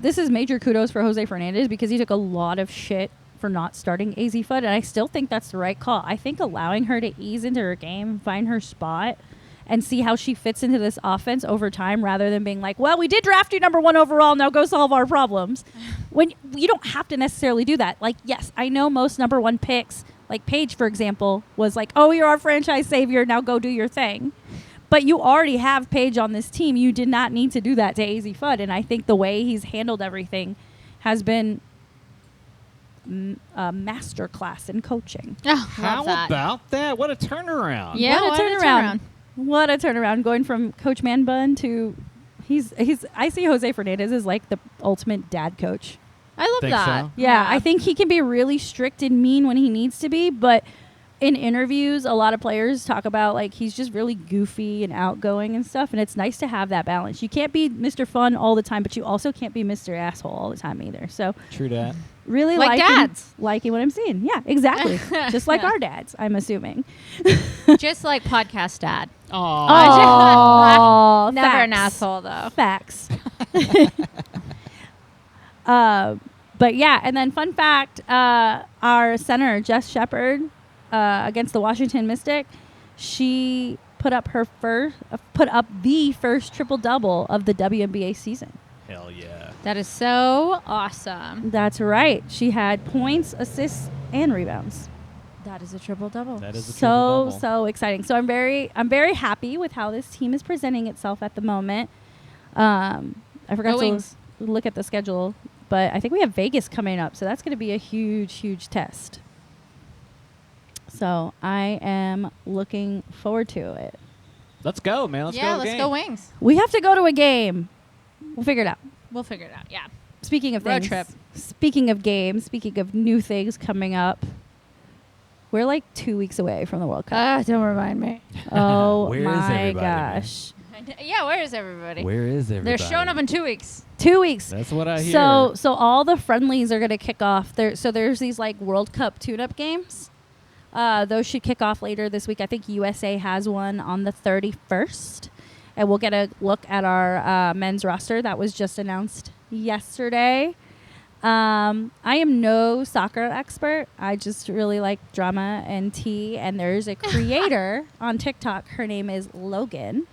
S3: this is major kudos for Jose Fernandez because he took a lot of shit for not starting AZ Fudd, and I still think that's the right call. I think allowing her to ease into her game, find her spot, and see how she fits into this offense over time rather than being like, well, we did draft you number 1 overall, now go solve our problems. When you don't have to necessarily do that. Yes, I know most number 1 picks, like Paige, for example, was like, oh, you're our franchise savior, now go do your thing. But you already have Paige on this team. You did not need to do that to AZ Fudd, and I think the way he's handled everything has been a masterclass in coaching.
S2: Oh,
S1: How
S2: love that.
S1: about that? What a turnaround.
S2: Yeah,
S3: What a turnaround. What a turnaround going from Coach Man Bun to I see Jose Fernandez as like the ultimate dad coach.
S2: I love
S1: Think
S2: that.
S1: so?
S3: Yeah, I think he can be really strict and mean when he needs to be, but in interviews, a lot of players talk about he's just really goofy and outgoing and stuff, and it's nice to have that balance. You can't be Mr. Fun all the time, but you also can't be Mr. Asshole all the time either. So
S1: True that.
S3: really
S2: Like dads.
S3: liking what I'm seeing. Yeah, exactly. Just like our dads, I'm assuming.
S2: Just like podcast dad.
S3: Oh,
S2: Never an asshole though.
S3: Facts. But yeah, and then fun fact, our center, Jess Shepard, against the Washington Mystic, she put up the first triple-double of the WNBA season.
S1: Hell yeah.
S2: That is so awesome.
S3: That's right. She had points, assists, and rebounds.
S2: That is a triple double.
S1: That is a
S3: So
S1: triple-double.
S3: exciting. So I'm very happy with how this team is presenting itself at the moment. I forgot
S2: Go
S3: to
S2: Wings.
S3: look at the schedule, but I think we have Vegas coming up, so that's going to be a huge test. So I am looking forward to it.
S1: Let's go, man. Let's go.
S2: Yeah, let's go Wings.
S3: We have to go to a game. We'll figure it out.
S2: We'll figure it out. Yeah.
S3: Speaking of
S2: Road
S3: things,
S2: trip.
S3: Speaking of games, speaking of new things coming up, we're like 2 weeks away from the World Cup.
S2: Don't remind me.
S3: Oh
S1: Where is
S3: my
S1: everybody, man?
S3: gosh.
S2: Yeah, where is everybody?
S1: Where is everybody?
S2: They're showing up in 2 weeks.
S3: 2 weeks.
S1: That's what I hear.
S3: So all the friendlies are going to kick off. There's these like World Cup tune-up games. Those should kick off later this week. I think USA has one on the 31st. And we'll get a look at our men's roster that was just announced yesterday. I am no soccer expert. I just really like drama and tea. And there's a creator on TikTok. Her name is Logan.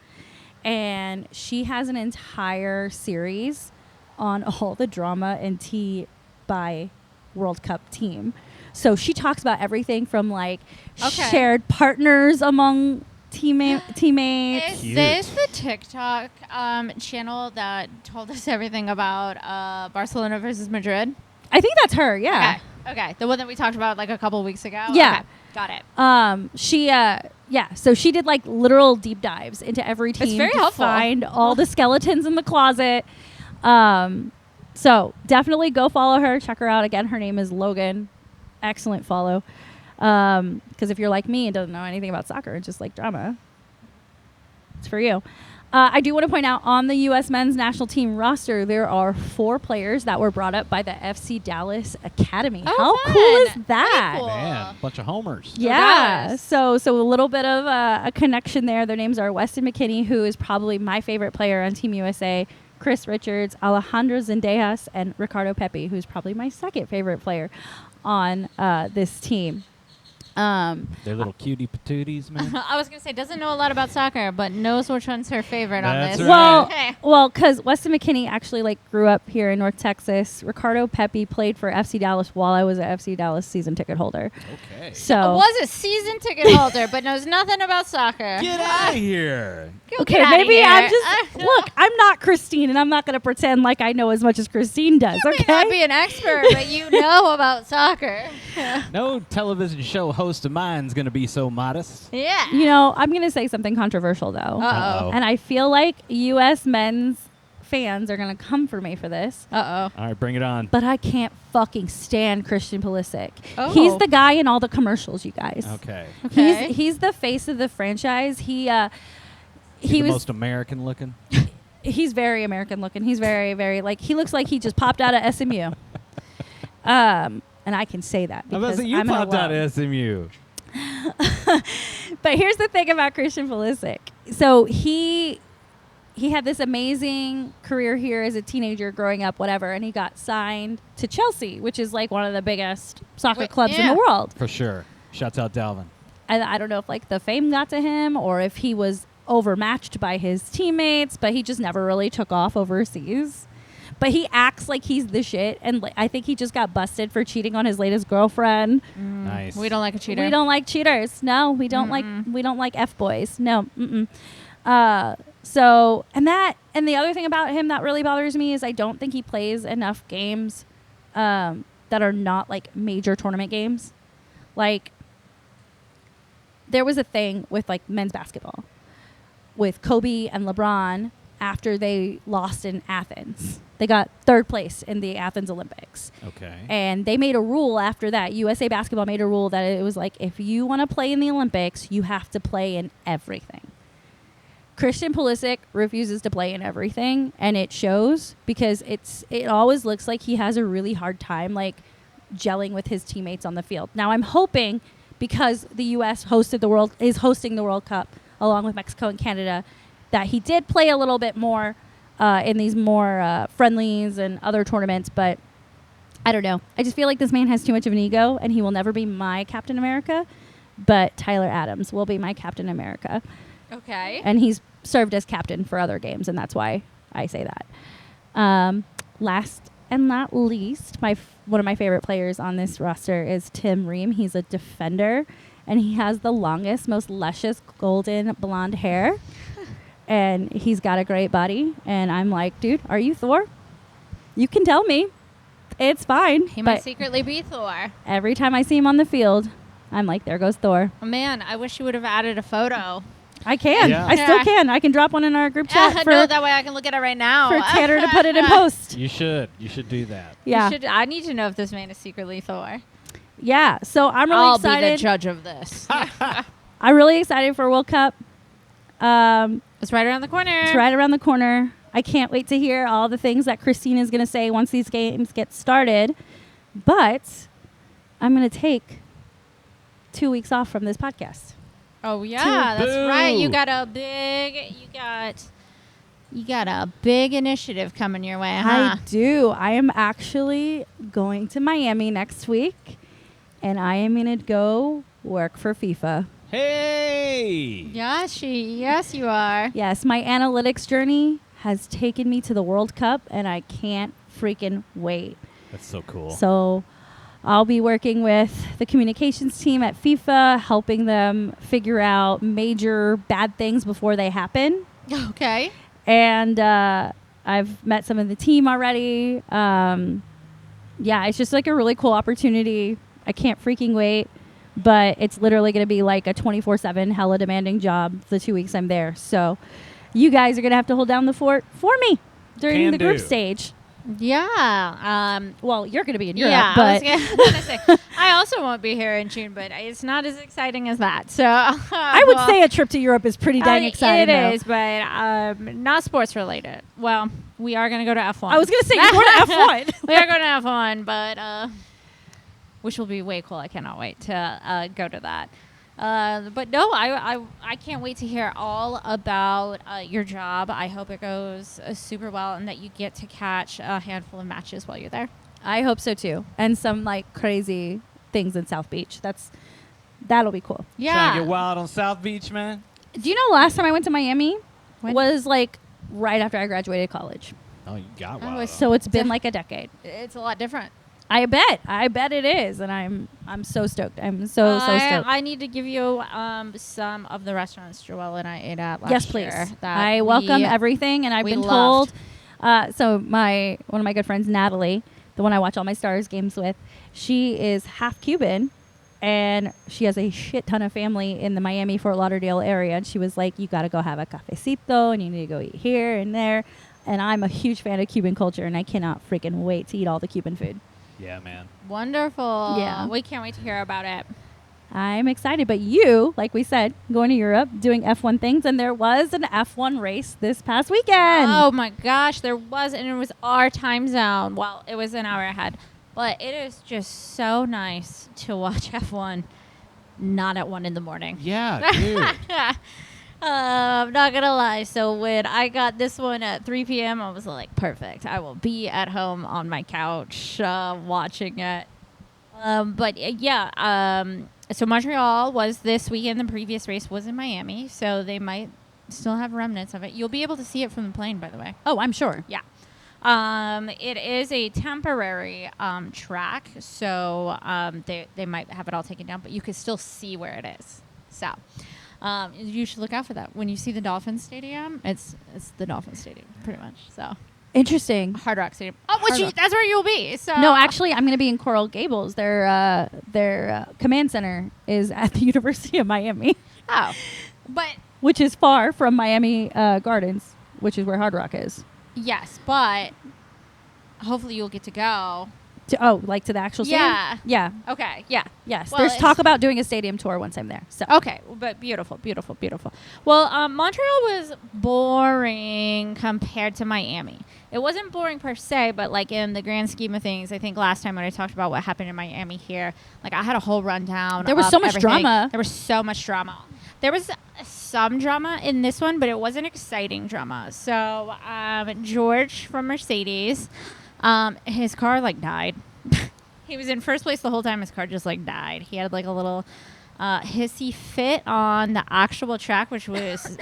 S3: And she has an entire series on all the drama and tea by World Cup team. So she talks about everything from like shared partners among teammates.
S2: Is
S1: Cute.
S2: this the TikTok channel that told us everything about Barcelona versus Madrid?
S3: I think that's her. Yeah.
S2: Okay. The one that we talked about like a couple weeks ago?
S3: Yeah.
S2: Okay. Got it.
S3: So she did like literal deep dives into every team.
S2: It's very
S3: to
S2: helpful.
S3: Find all the skeletons in the closet. So definitely go follow her. Check her out. Again, her name is Logan. Excellent follow. Because if you're like me and doesn't know anything about soccer and just like drama, it's for you. I do want to point out on the U.S. men's national team roster, there are 4 players that were brought up by the FC Dallas Academy.
S2: Oh,
S3: How
S2: fun.
S3: cool is
S2: Very
S3: that?
S2: cool.
S1: Man, bunch of homers.
S3: Yeah.
S2: Dallas.
S3: So a little bit of a connection there. Their names are Weston McKennie, who is probably my favorite player on Team USA, Chris Richards, Alejandro Zendejas, and Ricardo Pepi, who's probably my second favorite player on this team.
S1: They're little cutie patooties, man.
S2: I was going to say, doesn't know a lot about soccer, but knows which one's her favorite on
S1: That's
S2: this.
S1: right.
S2: Okay.
S3: Well, because Weston McKennie actually like grew up here in North Texas. Ricardo Pepi played for FC Dallas while I was an FC Dallas season ticket holder.
S1: Okay.
S3: So
S2: Was a season ticket holder, but knows nothing about soccer.
S1: Get out of here.
S3: okay, maybe I'm just look. I'm not Christine, and I'm not going to pretend like I know as much as Christine does.
S2: You
S3: Okay.
S2: may not be an expert, but you know about soccer.
S1: No television show host of mine's going to be so modest.
S2: Yeah.
S3: You know, I'm going to say something controversial though.
S2: Uh-oh.
S3: And I feel like U.S. men's fans are going to come for me for this.
S2: Uh-oh.
S1: All right, bring it on.
S3: But I can't fucking stand Christian Pulisic.
S2: Oh.
S3: He's the guy in all the commercials, you guys.
S1: Okay.
S2: Okay.
S3: He's the face of the franchise. He
S1: the
S3: was
S1: most American looking.
S3: he's very American looking. He's very, very like he looks like he just popped out of SMU. And I can say that because
S1: You
S3: I'm
S1: popped out
S3: alone.
S1: of SMU.
S3: But here's the thing about Christian Pulisic. So he had this amazing career here as a teenager growing up, whatever, and he got signed to Chelsea, which is like one of the biggest soccer clubs in
S2: yeah.
S3: the world.
S1: For sure. Shouts out Dalvin.
S3: And I don't know if like the fame got to him or if he was overmatched by his teammates, but he just never really took off overseas. But he acts like he's the shit, and I think he just got busted for cheating on his latest girlfriend.
S1: Nice.
S2: We don't like a cheater.
S3: We don't like cheaters. No, we don't like F boys. No. So and the other thing about him that really bothers me is I don't think he plays enough games that are not like major tournament games. Like there was a thing with like men's basketball with Kobe and LeBron after they lost in Athens. They got 3rd place in the Athens Olympics.
S1: Okay.
S3: And they made a rule after that. USA Basketball made a rule that it was like, if you want to play in the Olympics, you have to play in everything. Christian Pulisic refuses to play in everything, and it shows because it always looks like he has a really hard time like gelling with his teammates on the field. Now I'm hoping because the US is hosting the World Cup along with Mexico and Canada that he did play a little bit more in these more friendlies and other tournaments, but I don't know. I just feel like this man has too much of an ego, and he will never be my Captain America, but Tyler Adams will be my Captain America.
S2: Okay.
S3: And he's served as captain for other games, and that's why I say that. Last and not least, one of my favorite players on this roster is Tim Ream. He's a defender, and he has the longest, most luscious golden blonde hair. And he's got a great body. And I'm like, dude, are you Thor? You can tell me. It's fine.
S2: He
S3: but
S2: might secretly be Thor.
S3: every time I see him on the field, I'm like, there goes Thor.
S2: Oh, man, I wish you would have added a photo.
S3: I can.
S1: Yeah.
S3: I still can. I can drop one in our group chat
S2: No, that way I can look at it right now.
S3: for Tanner to put it in post.
S1: You should do that.
S3: Yeah.
S2: I need to know if this man is secretly Thor.
S3: Yeah. So I'm really
S2: I'll
S3: excited.
S2: be the judge of this.
S3: I'm really excited for World Cup.
S2: It's right around the corner.
S3: It's right around the corner. I can't wait to hear all the things that Christine is going to say once these games get started. But I'm going to take 2 weeks off from this podcast.
S2: Oh yeah, that's right. You got a big initiative coming your way, huh?
S3: I do. I am actually going to Miami next week, and I am going to go work for FIFA.
S1: Hey!
S2: Yes, you are.
S3: Yes, my analytics journey has taken me to the World Cup, and I can't freaking wait.
S1: That's so cool.
S3: So I'll be working with the communications team at FIFA, helping them figure out major bad things before they happen.
S2: Okay.
S3: And I've met some of the team already. Yeah, it's just like a really cool opportunity. I can't freaking wait. But it's literally going to be like a 24/7 hella demanding job the 2 weeks I'm there. So you guys are going to have to hold down the fort for me during the group stage.
S2: Yeah.
S3: Well, you're going to be in Europe,
S2: yeah,
S3: but
S2: I also won't be here in June, but it's not as exciting as that. So
S3: I would say a trip to Europe is pretty dang exciting.
S2: It is, but not sports related. Well, we are going to go to F1.
S3: I was going to say you're going to F1.
S2: We are going to F1, but which will be way cool. I cannot wait to go to that. But no, I can't wait to hear all about your job. I hope it goes super well and that you get to catch a handful of matches while you're there.
S3: I hope so too. And some like crazy things in South Beach. That'll be cool.
S2: Yeah.
S1: Trying to get wild on South Beach, man.
S3: Do you know last time I went to Miami
S2: When?
S3: was like right after I graduated college.
S1: Oh, you got
S2: I
S1: wild.
S2: was
S3: So it's been like a decade.
S2: It's a lot different.
S3: I bet it is, and I'm so stoked. I'm so stoked.
S2: I need to give you some of the restaurants Joelle and I ate at last
S3: Yes, please.
S2: year.
S3: I welcome everything, and I've
S2: we
S3: been
S2: loved.
S3: told. So one of my good friends, Natalie, the one I watch all my Stars games with, she is half Cuban, and she has a shit ton of family in the Miami Fort Lauderdale area. And she was like, "You got to go have a cafecito, and you need to go eat here and there." And I'm a huge fan of Cuban culture, and I cannot freaking wait to eat all the Cuban food.
S1: Yeah, man.
S2: Wonderful.
S3: Yeah.
S2: We can't wait to hear about it.
S3: I'm excited. But you, like we said, going to Europe, doing F1 things, and there was an F1 race this past weekend.
S2: Oh my gosh, there was, and it was our time zone. Well, it was an hour ahead, but it is just so nice to watch F1 not at 1 a.m.
S1: Yeah, dude.
S2: I'm not gonna lie. So when I got this one at 3 p.m., I was like, perfect. I will be at home on my couch watching it. So Montreal was this weekend. The previous race was in Miami, so they might still have remnants of it. You'll be able to see it from the plane, by the way.
S3: Oh, I'm sure.
S2: Yeah. It is a temporary track, so they might have it all taken down, but you can still see where it is. So you should look out for that. When you see the Dolphin Stadium, it's the Dolphin Stadium, pretty much. So
S3: Interesting.
S2: Hard Rock Stadium. Oh, that's where you'll be. So
S3: No, actually, I'm going to be in Coral Gables. Their command center is at the University of Miami,
S2: Oh, but
S3: which is far from Miami Gardens, which is where Hard Rock is.
S2: yes, but hopefully you'll get to go.
S3: To the actual stadium?
S2: Yeah.
S3: Yeah.
S2: Okay. Yeah.
S3: Yes.
S2: Well,
S3: There's
S2: it's-
S3: talk about doing a stadium tour once I'm there. So
S2: Okay, but beautiful. Well, Montreal was boring compared to Miami. It wasn't boring per se, but like in the grand scheme of things, I think last time when I talked about what happened in Miami here, like I had a whole rundown.
S3: There was
S2: of
S3: so much
S2: everything.
S3: drama.
S2: There was so much drama. There was some drama in this one, but it wasn't exciting drama. So George from Mercedes, his car like died. He was in first place the whole time. His car just like died. He had like a little hissy fit on the actual track, which was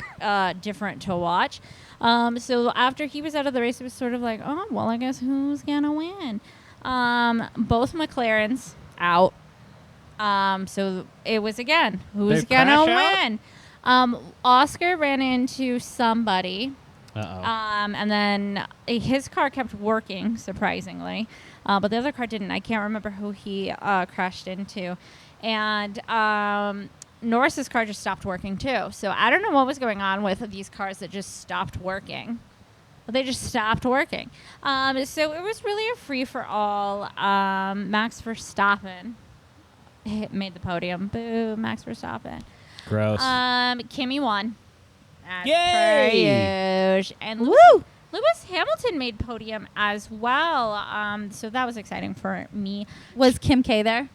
S2: different to watch. So after he was out of the race, it was sort of like, oh, well, I guess who's gonna win? Both McLarens out. So it was again, who's
S1: They
S2: gonna
S1: crash
S2: win? Oscar ran into somebody.
S1: Uh-oh.
S2: And then his car kept working, surprisingly. But the other car didn't. I can't remember who he crashed into. And Norris's car just stopped working too. So I don't know what was going on with these cars that just stopped working. They just stopped working. So it was really a free-for-all. Max Verstappen made the podium. Boo, Max Verstappen.
S1: Gross.
S2: Kimmy won.
S1: Yay!
S2: And
S3: Woo!
S2: Lewis Hamilton made podium as well. So that was exciting for me.
S3: Was Kim K there?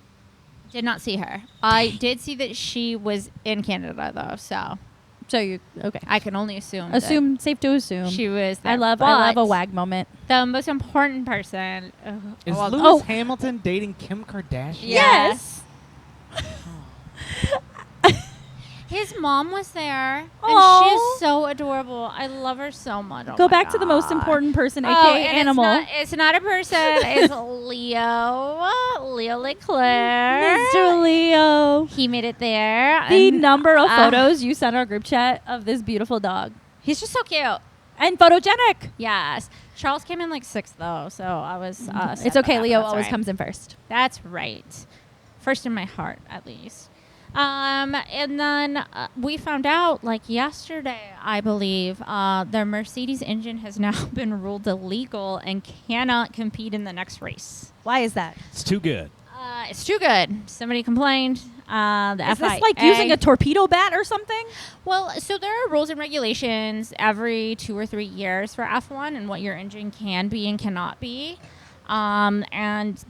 S2: Did not see her. I did see that she was in Canada though, so
S3: you okay?
S2: I can only assume.
S3: Safe to assume.
S2: She was there.
S3: I love a wag moment.
S2: The most important person
S1: Is Lewis Hamilton dating Kim Kardashian?
S2: Yes. His mom was there, and
S3: Aw.
S2: she's so adorable. I love her so much.
S3: Go back to the most important person, aka
S2: and
S3: animal.
S2: It's not a person. It's Leo Leclerc.
S3: Mr. Leo.
S2: He made it there.
S3: The
S2: and,
S3: number of photos you sent our group chat of this beautiful dog.
S2: He's just so cute.
S3: And photogenic.
S2: Yes. Charles came in like 6th, though, so I was sad
S3: It's okay.
S2: about that,
S3: Leo
S2: but that's
S3: always
S2: right.
S3: comes in first.
S2: That's right. First in my heart, at least. And then we found out, like yesterday, I believe, the Mercedes engine has now been ruled illegal and cannot compete in the next race.
S3: Why is that?
S1: It's too good.
S2: It's too good. Somebody complained. The
S3: Is this
S2: FIA
S3: like using a torpedo bat or something?
S2: Well, so there are rules and regulations every 2 or 3 years for F1 and what your engine can be and cannot be. And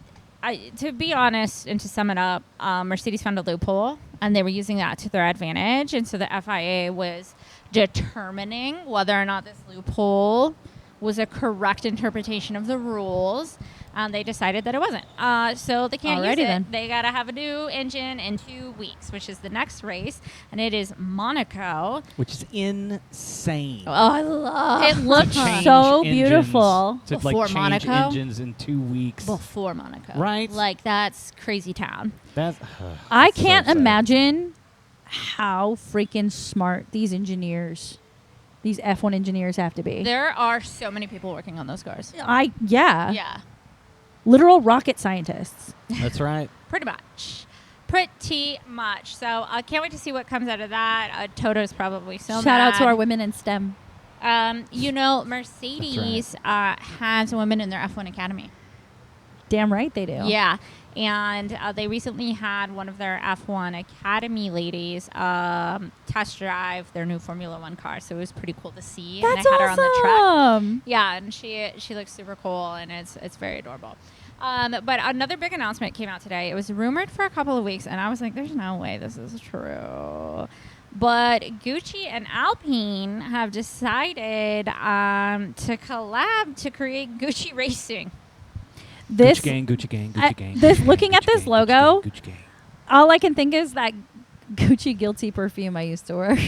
S2: to be honest and to sum it up, Mercedes found a loophole and they were using that to their advantage. And so the FIA was determining whether or not this loophole was a correct interpretation of the rules. They decided that it wasn't. So they can't use it.
S3: Then.
S2: They got to have a new engine in 2 weeks, which is the next race. And it is Monaco.
S1: Which is insane.
S2: Oh, I love it. Looks
S1: Change
S3: so
S1: engines
S3: beautiful.
S1: To
S2: Before
S1: change
S2: Monaco?
S1: engines in 2 weeks.
S2: Before Monaco.
S1: Right.
S2: Like, that's crazy town.
S1: That's,
S3: I
S1: that's so
S3: can't
S1: sad.
S3: imagine how freaking smart these engineers, these F1 engineers have to be.
S2: There are so many people working on those cars.
S3: Yeah. Literal rocket scientists.
S1: That's right.
S2: Pretty much. So I can't wait to see what comes out of that. Toto's probably so
S3: Shout out to
S2: mad.
S3: our women in STEM.
S2: Mercedes has women in their F1 Academy.
S3: Damn right they do.
S2: Yeah. And they recently had one of their F1 Academy ladies test drive their new Formula One car. So it was pretty cool to see.
S3: That's
S2: and I had her on the track.
S3: awesome.
S2: Yeah, and she looks super cool, and it's very adorable. But another big announcement came out today. It was rumored for a couple of weeks, and I was like, there's no way this is true. But Gucci and Alpine have decided to collab to create Gucci Racing.
S3: This
S1: Gucci gang, Gucci gang, Gucci gang.
S3: this looking
S1: Gucci
S3: at this
S1: gang,
S3: logo,
S1: Gucci gang, Gucci gang.
S3: all I can think is that Gucci guilty perfume I used to wear.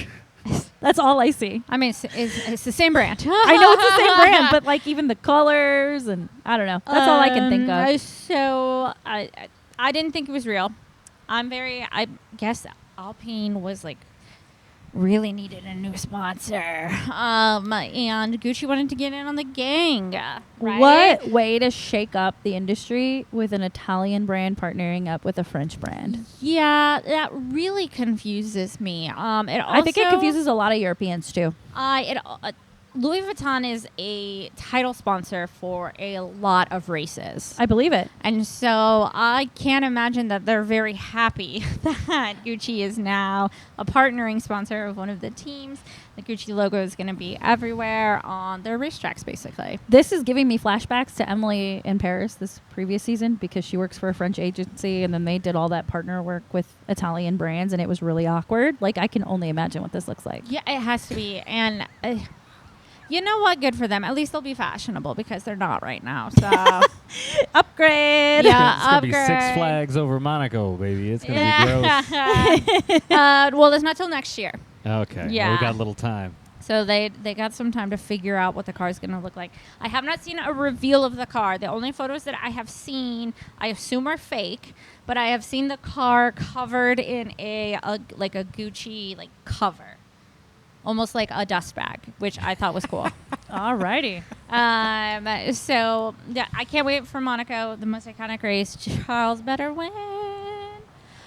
S3: That's all I see.
S2: I mean, it's the same brand.
S3: I know it's the same brand, but like even the colors and I don't know. That's all I can think of.
S2: So I didn't think it was real. I guess Alpine was like really needed a new sponsor. And Gucci wanted to get in on the gang. Right?
S3: What way to shake up the industry with an Italian brand partnering up with a French brand?
S2: Yeah, that really confuses me.
S3: I think it confuses a lot of Europeans too.
S2: Louis Vuitton is a title sponsor for a lot of races.
S3: I believe it.
S2: And so I can't imagine that they're very happy that Gucci is now a partnering sponsor of one of the teams. The Gucci logo is going to be everywhere on their racetracks, basically.
S3: This is giving me flashbacks to Emily in Paris this previous season because she works for a French agency and then they did all that partner work with Italian brands and it was really awkward. Like, I can only imagine what this looks like.
S2: Yeah, it has to be. And you know what? Good for them. At least they'll be fashionable because they're not right now. So
S3: upgrade.
S2: Yeah,
S1: It's going to be
S2: upgrade.
S1: Six Flags over Monaco, baby. It's going to be gross.
S2: Well, it's not till next year.
S1: Okay.
S2: Yeah.
S1: Well, we got a little time.
S2: So they got some time to figure out what the car is going to look like. I have not seen a reveal of the car. The only photos that I have seen, I assume are fake, but I have seen the car covered in a Gucci like cover, almost like a dust bag, which I thought was cool.
S3: Alrighty.
S2: So yeah, I can't wait for Monaco, the most iconic race. Charles better win.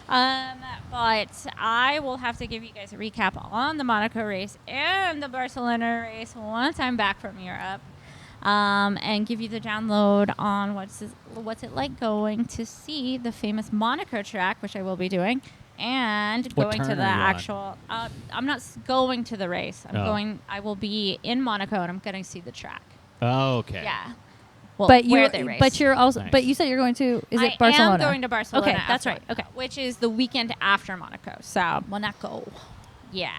S2: But I will have to give you guys a recap on the Monaco race and the Barcelona race once I'm back from Europe. And give you the download on what's it like going to see the famous Monaco track, which I will be doing, and
S1: What
S2: going to
S1: turn
S2: the
S1: are you on?
S2: actual. I'm not going to the race. I will be in Monaco, and I'm going to see the track.
S1: Oh, okay.
S2: Yeah. Well,
S3: but
S2: where they race.
S3: you're also,
S1: Nice.
S3: but you said you're going to. Is it
S2: I
S3: Barcelona?
S2: am going to Barcelona.
S3: Okay, that's right.
S2: after-
S3: Okay.
S2: Which is the weekend after Monaco. So
S3: Monaco.
S2: yeah.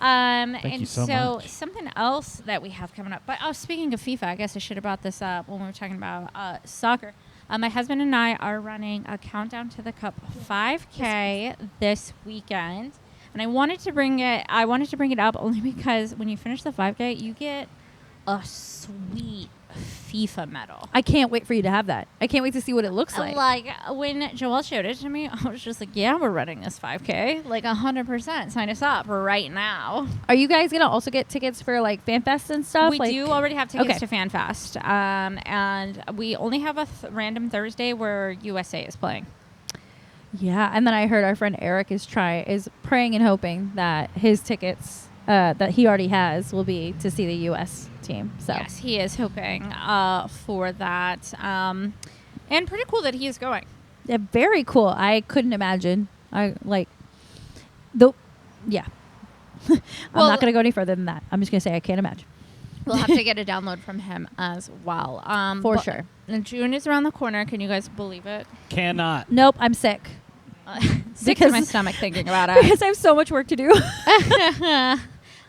S1: Thank
S2: And
S1: you so
S2: so
S1: much.
S2: something else that we have coming up. But speaking of FIFA, I guess I should have brought this up when we were talking about soccer. My husband and I are running a Countdown to the Cup 5K this weekend, and I wanted to bring it up only because when you finish the 5K, you get a sweet FIFA medal.
S3: I can't wait for you to have that. I can't wait to see what it looks like.
S2: Like when Joel showed it to me, I was just like, "Yeah, we're running this 5K. Like 100%. Sign us up right now."
S3: Are you guys gonna also get tickets for like FanFest and stuff?
S2: We
S3: like,
S2: do already have tickets
S3: Okay.
S2: to FanFest, and we only have a random Thursday where USA is playing.
S3: Yeah, and then I heard our friend Eric is praying and hoping that his tickets that he already has will be to see the U.S. team. So
S2: Yes, he is hoping for that, and pretty cool that he is going.
S3: yeah, very cool. I couldn't imagine. Yeah. I'm
S2: Well-
S3: not gonna go any further than that. I'm just gonna say I can't imagine.
S2: We'll have to get a download from him as well.
S3: For
S2: but-
S3: sure.
S2: And June is around the corner. Can you guys believe it?
S1: Cannot.
S3: Nope, I'm sick
S2: Sick to my
S3: Because-
S2: stomach thinking about it.
S3: because I have so much work to do.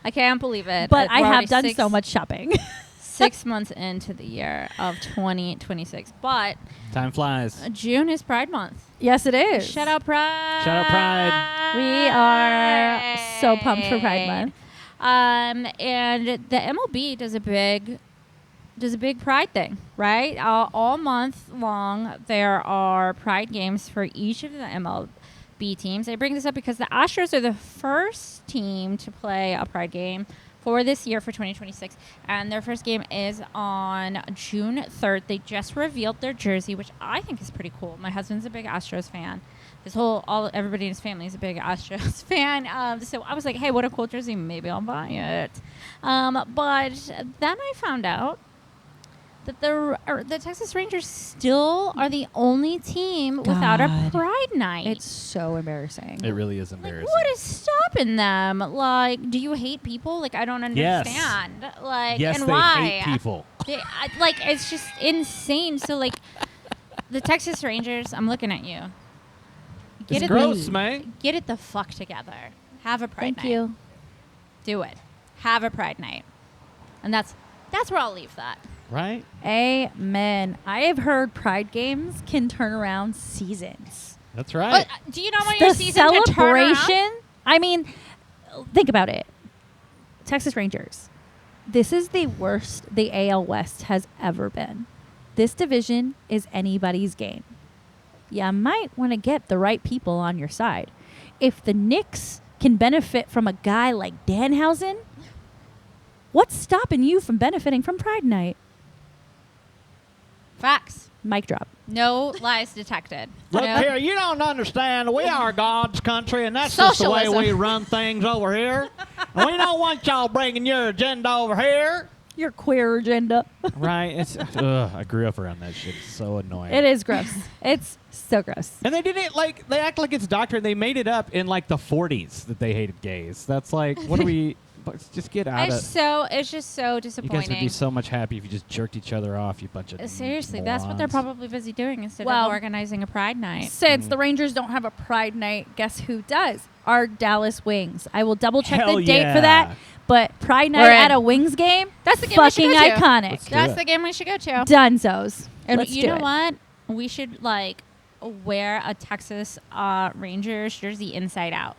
S2: I can't believe it.
S3: But I
S2: We're
S3: have
S2: already
S3: done so much shopping.
S2: 6 months into the year of 2026. But
S1: Time flies.
S2: June is Pride Month.
S3: Yes, it is.
S2: Shout out Pride.
S1: Shout out Pride.
S3: We are so pumped for Pride Month.
S2: And the MLB does a big Pride thing, right? All month long, there are Pride games for each of the MLB teams. I bring this up because the Astros are the first team to play a Pride game for this year for 2026, and their first game is on June 3rd. They just revealed their jersey, which I think is pretty cool. My husband's a big Astros fan. Everybody in his family is a big Astros fan. So I was like, hey, what a cool jersey. Maybe I'll buy it. But then I found out that the Texas Rangers still are the only team without a
S3: God.
S2: Pride night.
S3: It's so embarrassing.
S1: It really is
S2: like,
S1: embarrassing.
S2: what is stopping them? Like, do you hate people? Like, I don't
S1: Yes.
S2: understand. Like,
S1: Yes,
S2: and
S1: they
S2: why?
S1: hate people.
S2: Like, it's just insane. So, like, the Texas Rangers, I'm looking at you.
S1: It's
S2: it
S1: gross,
S2: the,
S1: man.
S2: Get it the fuck together. Have a Pride
S3: Thank
S2: night.
S3: you.
S2: Do it. Have a Pride night. And that's where I'll leave that.
S1: Right?
S3: Amen. I have heard Pride games can turn around seasons.
S1: That's right.
S2: But do you not want your
S3: The
S2: season to turn around?
S3: celebration. I mean, think about it. Texas Rangers. This is the worst the AL West has ever been. This division is anybody's game. You might want to get the right people on your side. If the Knicks can benefit from a guy like Danhausen, what's stopping you from benefiting from Pride Night?
S2: Facts.
S3: Mic drop.
S2: No lies detected.
S1: Look
S2: No-
S1: here, you don't understand. We are God's country, and that's just the way
S2: Socialism.
S1: we run things over here. And we don't want y'all bringing your agenda over here.
S3: Your queer agenda.
S1: Right? It's. I grew up around that shit. It's so annoying.
S3: It is gross. It's so gross.
S1: And they did it like they act like it's doctrine. They made it up in like the 40s that they hated gays. That's like, what do we? Just get out of.
S2: It's just so
S1: You
S2: disappointing.
S1: guys would be so much happy if you just jerked each other off. You bunch of.
S2: Seriously, that's what they're
S1: morons.
S2: probably busy doing instead
S3: Well,
S2: of organizing a Pride night.
S3: Since the Rangers don't have a Pride Night, guess who does? Our Dallas Wings. I will double check
S1: Hell
S3: the date
S1: yeah.
S3: for that. But Pride Night
S2: We're in.
S3: at a Wings game,
S2: That's the game we should
S3: fucking
S2: go to.
S3: iconic.
S1: Let's do
S2: That's
S1: it.
S2: the game we should go to.
S3: Dunzos.
S2: And
S3: Let's
S2: you
S3: do
S2: know
S3: it.
S2: what? We should like wear a Texas Rangers jersey inside out,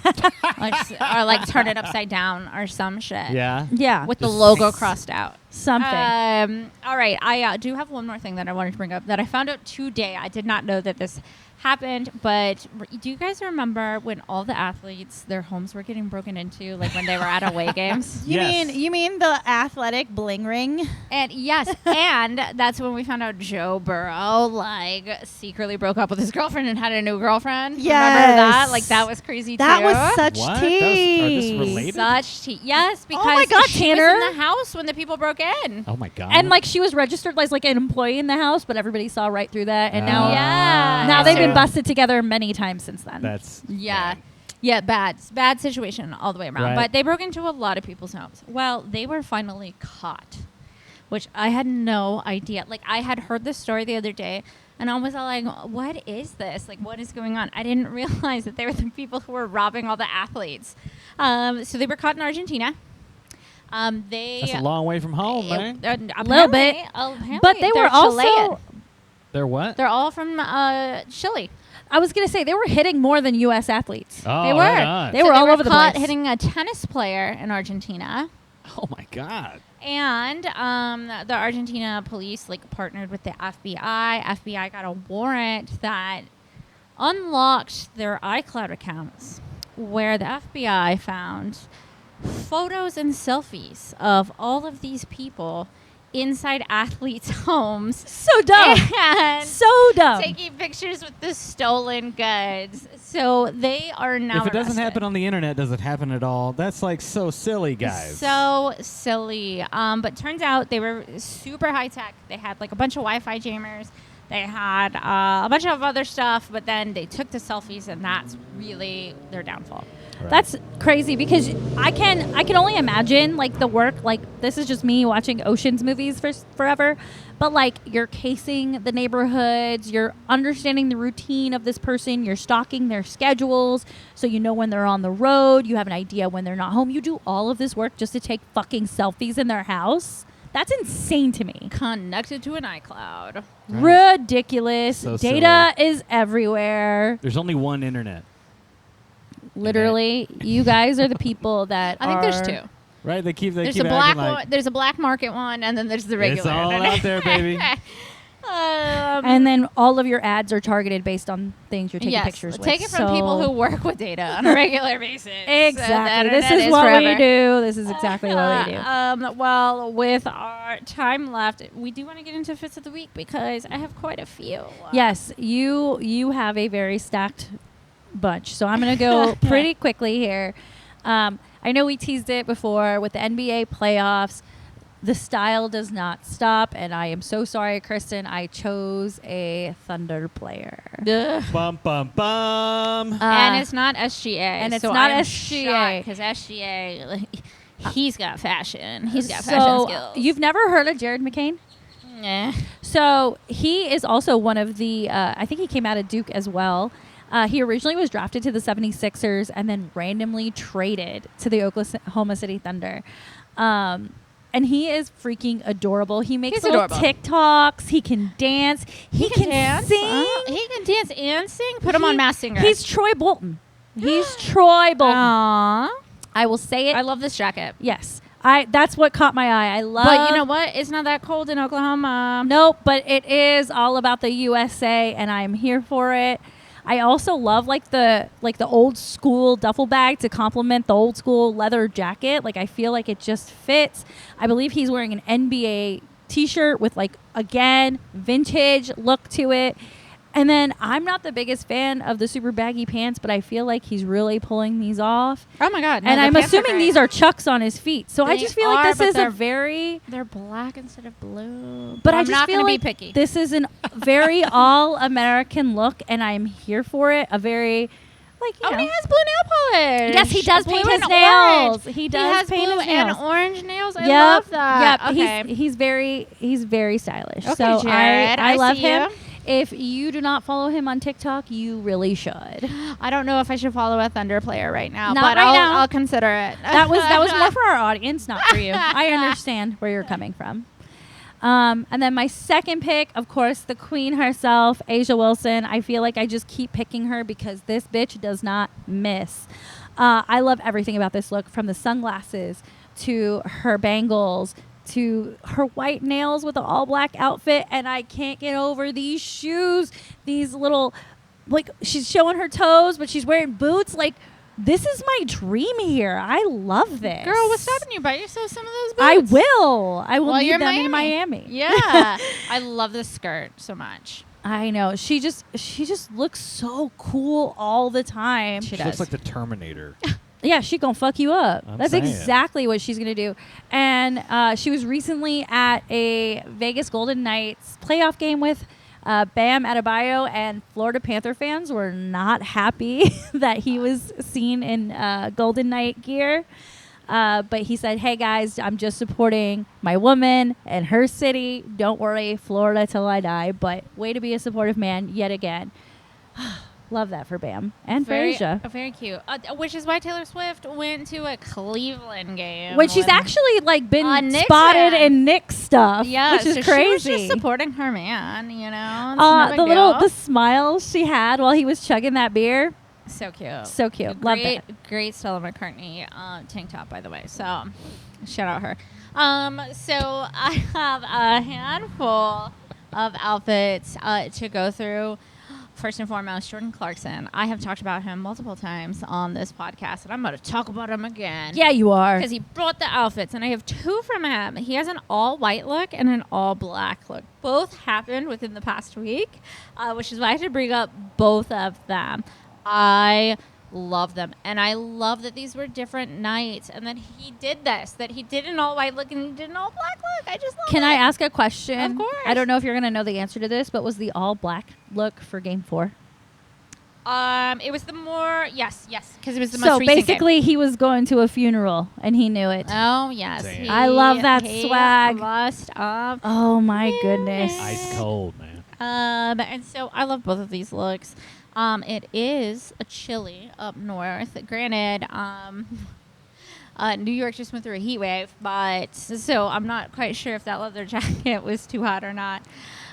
S2: or like turn it upside down or some shit.
S1: Yeah.
S3: Yeah,
S2: With the
S1: Just-
S2: logo crossed out.
S3: something.
S2: All right. I do have one more thing that I wanted to bring up that I found out today. I did not know that this happened. But do you guys remember when all the athletes, their homes were getting broken into, like when they were at away games?
S3: You mean the athletic bling ring?
S2: And yes, and that's when we found out Joe Burrow like secretly broke up with his girlfriend and had a new girlfriend.
S3: Yes.
S2: Remember that? Like that was crazy
S3: That
S2: too.
S3: was such
S1: What?
S3: tea.
S1: Are this related?
S2: Such tea. Yes, because
S3: my God,
S2: she
S3: Tanner.
S2: was in the house when the people broke in.
S1: Oh my god.
S3: And like she was registered as like an employee in the house, but everybody saw right through that. And now,
S2: Yeah.
S3: now they've been
S2: So-
S3: busted together many times since then.
S1: That's
S2: Yeah.
S1: bad.
S2: Yeah, bad situation all the way around.
S1: Right.
S2: But they broke into a lot of people's homes. Well, they were finally caught, which I had no idea. Like, I had heard this story the other day, and I was all like, what is this? Like, what is going on? I didn't realize that they were the people who were robbing all the athletes. So they were caught in Argentina.
S1: That's a long way from home, man.
S2: A
S3: little bit. But they were also,
S1: They're what?
S2: They're all from Chile.
S3: I was going to say, they were hitting more than U.S. athletes.
S1: Oh,
S2: They were.
S1: right on.
S3: They were all over the
S2: caught
S3: place.
S2: hitting a tennis player in Argentina.
S1: Oh my god.
S2: And the Argentina police like partnered with the FBI. FBI got a warrant that unlocked their iCloud accounts, where the FBI found photos and selfies of all of these people inside athletes' homes.
S3: So dumb.
S2: And
S3: So dumb.
S2: taking pictures with the stolen goods. So they are now
S1: If it doesn't
S2: arrested.
S1: happen on the internet, does it happen at all? That's like so silly, guys.
S2: So silly. But turns out they were super high tech. They had like a bunch of Wi-Fi jammers. They had a bunch of other stuff, but then they took the selfies, and that's really their downfall.
S1: Right.
S3: That's crazy because I can only imagine like the work, like this is just me watching Ocean's movies for forever, but like you're casing the neighborhoods, you're understanding the routine of this person, you're stalking their schedules so you know when they're on the road, you have an idea when they're not home. You do all of this work just to take fucking selfies in their house. That's insane to me.
S2: Connected to an iCloud.
S1: Right.
S3: Ridiculous.
S1: So
S3: Data is everywhere.
S1: There's only one internet,
S3: Literally, you guys are the people that
S2: I think there's two.
S1: right? They keep
S2: There's
S1: keep
S2: a black
S1: acting like
S2: one. There's a black market one, and then there's the regular.
S1: it's all
S2: internet.
S1: out there, baby.
S3: And then all of your ads are targeted based on things you're taking
S2: yes,
S3: pictures with.
S2: take it from
S3: So-
S2: people who work with data on a regular basis.
S3: Exactly.
S2: So
S3: This is what we do. This is exactly what we do.
S2: Well, with our time left, we do want to get into Fits of the Week because I have quite a few.
S3: Yes, you have a very stacked bunch. So I'm going to go pretty quickly here. I know we teased it before with the NBA playoffs. The style does not stop, and I am so sorry, Kristen. I chose a Thunder player.
S1: Bum bum bum.
S2: And it's not SGA.
S3: and it's
S2: so
S3: not
S2: I'm
S3: SGA.
S2: because SGA, like, he's got fashion. He's got
S3: so
S2: fashion skills.
S3: you've never heard of Jared McCain?
S2: Yeah.
S3: So he is also one of the, I think he came out of Duke as well. He originally was drafted to the 76ers and then randomly traded to the Oklahoma City Thunder. And he is freaking adorable. He makes
S2: He's
S3: little
S2: adorable.
S3: TikToks. He can dance. He can
S2: dance.
S3: sing.
S2: He can dance and sing. Put him on Masked Singer.
S3: He's Troy Bolton. He's Troy Bolton.
S2: Aww.
S3: I will say it.
S2: I love this jacket.
S3: Yes. That's what caught my eye. I love.
S2: But you know what? It's not that cold in Oklahoma.
S3: Nope, but it is all about the USA, and I'm here for it. I also love like the old school duffel bag to complement the old school leather jacket. Like I feel like it just fits. I believe he's wearing an NBA t-shirt with like again vintage look to it. And then I'm not the biggest fan of the super baggy pants, but I feel like he's really pulling these off.
S2: Oh my God. No,
S3: And
S2: the
S3: I'm
S2: pants are
S3: assuming
S2: great.
S3: these are Chucks on his feet. So I
S2: They
S3: just feel like
S2: are,
S3: this
S2: but
S3: is a
S2: they're-
S3: very
S2: They're black instead of blue.
S3: But I
S2: I'm
S3: just
S2: not
S3: feel
S2: gonna
S3: like
S2: be picky.
S3: this is a very all-American look, and I'm here for it. A very, like, you
S2: Oh,
S3: know.
S2: and he has blue nail polish.
S3: Yes, he does
S2: Blue
S3: paint
S2: and
S3: his nails.
S2: orange.
S3: He does
S2: has
S3: paint
S2: blue
S3: his nails.
S2: and orange nails. I
S3: Yep,
S2: love that.
S3: Yep.
S2: Okay.
S3: He's very stylish.
S2: Okay,
S3: so
S2: Jared,
S3: I
S2: I
S3: love
S2: see
S3: him.
S2: you.
S3: If you do not follow him on TikTok, you really should.
S2: I don't know if I should follow a Thunder player right now,
S3: Not
S2: but
S3: right now.
S2: I'll consider it.
S3: That was more for our audience, not for you. I understand where you're coming from. And then my second pick, of course, the queen herself, Asia Wilson. I feel like I just keep picking her because this bitch does not miss. I love everything about this look, from the sunglasses to her bangles to her white nails with an all black outfit. And I can't get over these shoes, these little like she's showing her toes, but she's wearing boots. Like, this is my dream here. I love this.
S2: Girl, what's stopping you? Buy yourself some of those boots.
S3: I will. I will
S2: Well,
S3: need
S2: you're
S3: them in Miami.
S2: Yeah. I love this skirt so much.
S3: I know. She just looks so cool all the time.
S2: She
S1: She
S2: does.
S1: looks like the Terminator.
S3: Yeah, she gonna fuck you up.
S1: I'm
S3: That's
S1: saying.
S3: exactly what she's gonna do. And she was recently at a Vegas Golden Knights playoff game with Bam Adebayo, and Florida Panther fans were not happy that he was seen in Golden Knight gear. But he said, "Hey guys, I'm just supporting my woman and her city. Don't worry, Florida till I die." But way to be a supportive man yet again. Love that for Bam and for Asia.
S2: Very cute. Which is why Taylor Swift went to a Cleveland game.
S3: When she's actually like been
S2: Knicks
S3: spotted
S2: fan.
S3: in Knicks stuff,
S2: yeah,
S3: which is
S2: so
S3: crazy.
S2: She was just supporting her man, you know. It's no big
S3: the
S2: deal.
S3: smile she had while he was chugging that beer,
S2: So cute.
S3: so cute. Love that.
S2: Great Stella McCartney tank top, by the way. So, shout out her. So I have a handful of outfits to go through. First and foremost, Jordan Clarkson. I have talked about him multiple times on this podcast, and I'm going to talk about him again.
S3: Yeah, you are.
S2: Because he brought the outfits, and I have two from him. He has an all-white look and an all-black look. Both happened within the past week, which is why I had to bring up both of them. I love them, and I love that these were different nights, and that he did this, that he did an all-white look and he did an all-black look. I just love
S3: Can
S2: it.
S3: I ask a question?
S2: Of course.
S3: I don't know if you're going to know the answer to this, but was the all black look for Game 4?
S2: It was the more yes, because it was the most
S3: So
S2: recent game.
S3: basically, he was going to a funeral and he knew it.
S2: Oh yes,
S1: Damn.
S3: I love that swag.
S2: Must have.
S3: Oh my goodness.
S1: Ice cold, man.
S2: And so I love both of these looks. It is a chilly up north. Granted, New York just went through a heat wave, but so I'm not quite sure if that leather jacket was too hot or not.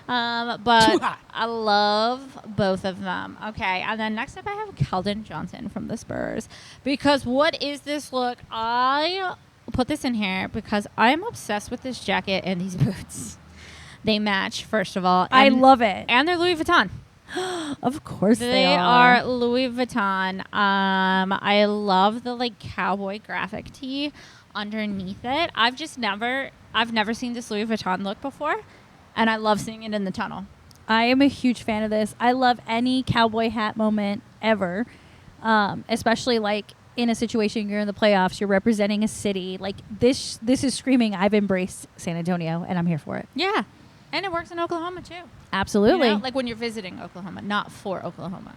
S2: But
S1: Too hot.
S2: I love both of them. Okay, and then next up I have Keldon Johnson from the Spurs. Because what is this look? I put this in here because I'm obsessed with this jacket and these boots. They match, first of all.
S3: I love it.
S2: And they're Louis Vuitton.
S3: Of course
S2: They are Louis Vuitton. I love the like cowboy graphic tee underneath it. I've never seen this Louis Vuitton look before, and I love seeing it in the tunnel.
S3: I am a huge fan of this. I love any cowboy hat moment ever, especially like in a situation you're in the playoffs, you're representing a city. Like this is screaming, I've embraced San Antonio, and I'm here for it.
S2: Yeah, and it works in Oklahoma too.
S3: Absolutely.
S2: You know, like when you're visiting Oklahoma, not for Oklahoma.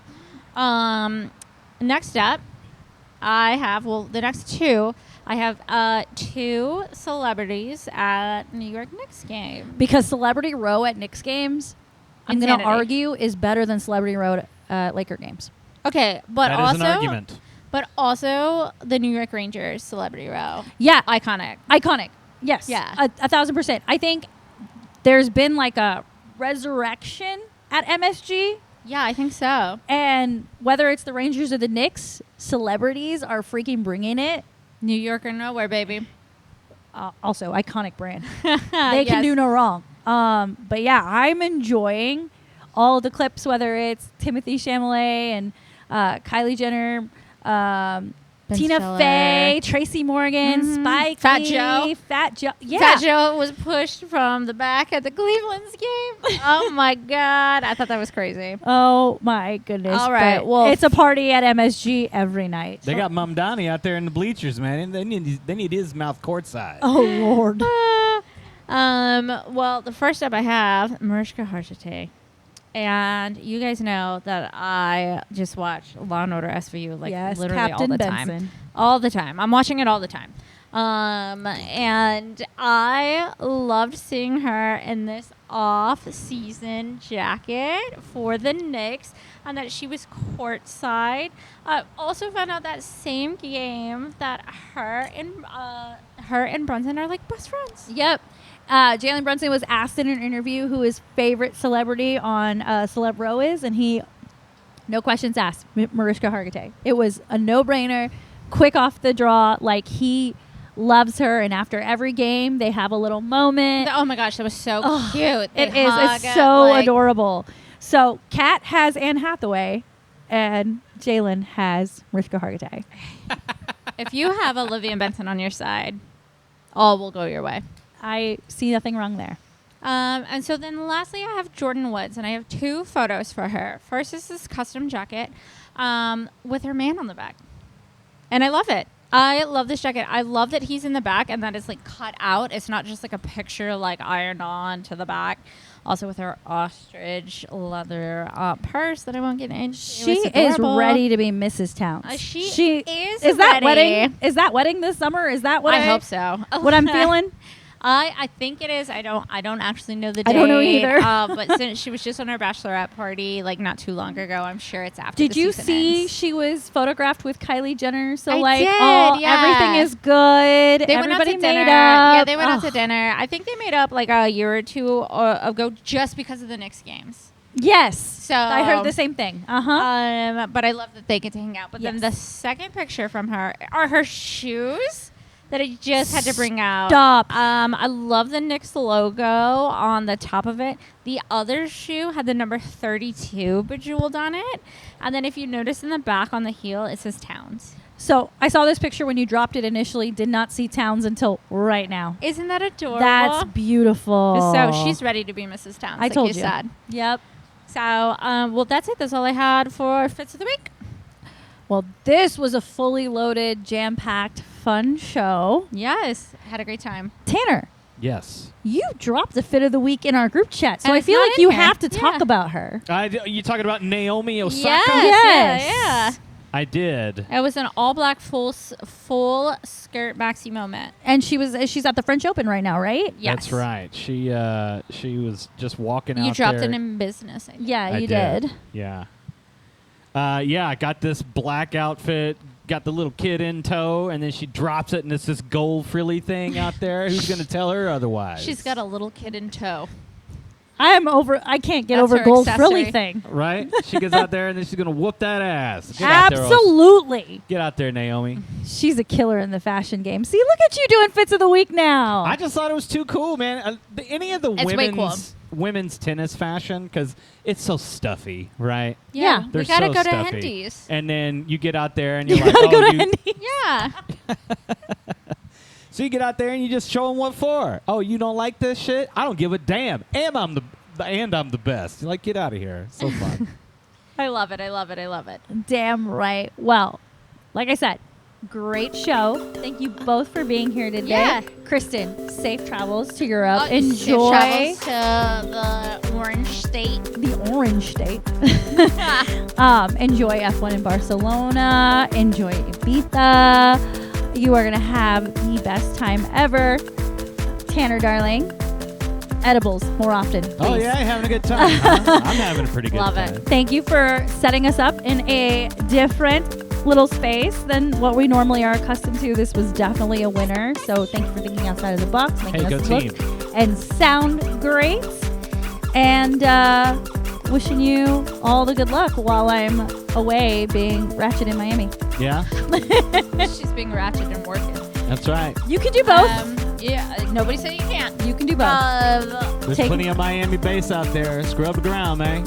S2: Next up, the next two. I have two celebrities at New York Knicks game.
S3: Because Celebrity Row at Knicks games, I'm going to
S2: Insanity.
S3: argue, is better than Celebrity Row at Laker games.
S2: Okay, but
S1: That
S2: also
S1: is an argument.
S2: But also the New York Rangers Celebrity Row.
S3: Yeah.
S2: Iconic.
S3: Iconic. Yes.
S2: Yeah.
S3: 1,000%. I think there's been like a resurrection at MSG.
S2: Yeah, I think so.
S3: And whether it's the Rangers or the Knicks, celebrities are freaking bringing it.
S2: New York or nowhere, baby.
S3: Also, iconic brand. They can
S2: Yes.
S3: do no wrong. But yeah, I'm enjoying all the clips, whether it's Timothy Chalamet and Kylie Jenner,
S2: Ben
S3: Tina
S2: Stiller.
S3: Fey, Tracy Morgan,
S2: Mhm.
S3: Spike
S2: Fat
S3: Lee,
S2: Joe.
S3: Fat Joe. Yeah.
S2: Fat Joe was pushed from the back at the Cleveland's game. Oh my God. I thought that was crazy.
S3: Oh my goodness.
S2: All right,
S3: But
S2: well,
S3: it's a party at MSG every night.
S1: They got Mom Donnie out there in the bleachers, man. They need his mouth courtside.
S3: Oh Lord.
S2: Well, the first up I have Mariska Hargitay. And you guys know that I just watch Law and Order SVU like
S3: Yes,
S2: literally
S3: Captain
S2: all the
S3: Benson.
S2: time. All the time. I'm watching it all the time. And I loved seeing her in this off-season jacket for the Knicks, and that she was courtside. I also found out that same game that her and Brunson are like best friends.
S3: Yep. Jalen Brunson was asked in an interview who his favorite celebrity on Celeb Row is, and he, no questions asked, Mariska Hargitay. It was a no-brainer, quick off the draw. Like, he loves her, and after every game, they have a little moment.
S2: Oh my gosh, that was so
S3: Oh,
S2: cute.
S3: It is. It's so adorable. So Kat has Anne Hathaway, and Jalen has Mariska Hargitay.
S2: If you have Olivia Benson on your side, all will go your way.
S3: I see nothing wrong there.
S2: And so then lastly, I have Jordan Woods, and I have 2 photos for her. First is this custom jacket with her man on the back. And I love it. I love this jacket. I love that he's in the back and that it's like cut out. It's not just like a picture like ironed on to the back. Also with her ostrich leather purse that I won't get into.
S3: She is ready to be Mrs. Towns.
S2: She is
S3: that
S2: ready.
S3: wedding? Is that wedding this summer? Is that what
S2: I hope so.
S3: What I'm feeling?
S2: I think it is. I don't actually know the date.
S3: I don't know either.
S2: But since she was just on her bachelorette party like not too long ago, I'm sure it's after.
S3: Did
S2: the
S3: you
S2: season
S3: see
S2: ends.
S3: she was photographed with Kylie Jenner? So
S2: I did,
S3: everything is good.
S2: They went out to
S3: Everybody
S2: dinner.
S3: made up.
S2: Yeah, they went out to dinner. I think they made up like a year or 2 ago just because of the Knicks games.
S3: Yes.
S2: So
S3: I heard the same thing.
S2: But I love that they get to hang out. But then
S3: Yes.
S2: the second picture from her are her shoes that I just had to bring out.
S3: Stop.
S2: I love the Knicks logo on the top of it. The other shoe had the number 32 bejeweled on it. And then if you notice in the back on the heel, it says Towns.
S3: So I saw this picture when you dropped it initially. Did not see Towns until right now.
S2: Isn't that adorable?
S3: That's beautiful.
S2: So she's ready to be Mrs. Towns.
S3: I told you.
S2: Said.
S3: Yep.
S2: So, well, that's it. That's all I had for Fits of the Week.
S3: Well, this was a fully loaded, jam-packed, fun show.
S2: Yes. Had a great time.
S3: Tanner,
S1: Yes.
S3: you dropped the fit of the week in our group chat, so
S2: And
S3: I
S2: it's
S3: feel
S2: not
S3: like
S2: in
S3: you
S2: here.
S3: have to talk
S2: Yeah.
S3: about her.
S1: You talking about Naomi Osaka?
S3: Yes.
S2: Yeah.
S1: I did.
S2: It was an all-black full skirt maxi moment.
S3: And she's at the French Open right now, right?
S2: Yes.
S1: That's right. She was just walking out
S2: You dropped
S1: there.
S2: it in business. I think.
S3: Yeah,
S1: I
S3: you did.
S1: Yeah. I got this black outfit, got the little kid in tow, and then she drops it, and it's this gold frilly thing out there. Who's going to tell her otherwise?
S2: She's got a little kid in tow.
S3: I can't get
S2: That's
S3: over
S2: her
S3: gold
S2: accessory.
S3: frilly thing.
S1: Right? She gets out there, and then she's going to whoop that ass. Get out there,
S3: Absolutely.
S1: Get out there, Naomi.
S3: She's a killer in the fashion game. See, look at you doing fits of the week now.
S1: I just thought it was too cool, man. Any of the
S2: It's way cool.
S1: women's tennis fashion, because it's so stuffy, right?
S3: Yeah.
S1: They're
S2: We gotta
S1: so
S2: go to
S1: stuffy.
S2: Hendy's.
S1: And then you get out there, and you're
S3: you
S1: like,
S3: gotta
S1: oh,
S3: go to
S1: you,
S3: Hendy's.
S2: Yeah.
S1: So you get out there and you just show them what for. Oh, you don't like this shit? I don't give a damn. And I'm the best. Like, get out of here. It's so fun.
S2: I love it. I love it. I love it.
S3: Damn right. Well, like I said, great show. Thank you both for being here today.
S2: Yeah.
S3: Kristen, safe travels to Europe.
S2: Safe
S3: Enjoy
S2: travels to the Orange State.
S3: the Orange State. Enjoy F1 in Barcelona. Enjoy Ibiza. You are going to have the best time ever. Tanner, darling, edibles more often, please.
S1: Oh, yeah, having a good time. Huh? I'm having a pretty good
S2: Love
S1: time.
S2: it.
S3: Thank you for setting us up in a different little space than what we normally are accustomed to. This was definitely a winner. So thank you for thinking outside of the box, making
S1: Hey, go
S3: us
S1: team.
S3: look and sound great. And wishing you all the good luck while I'm away being ratchet in Miami.
S1: Yeah,
S2: She's being ratchet and working.
S1: that's right.
S3: You can do both.
S2: Yeah. Nobody said you can't.
S3: You can do both.
S1: There's
S3: Take-
S1: plenty of Miami bass out there. Scrub the ground, man.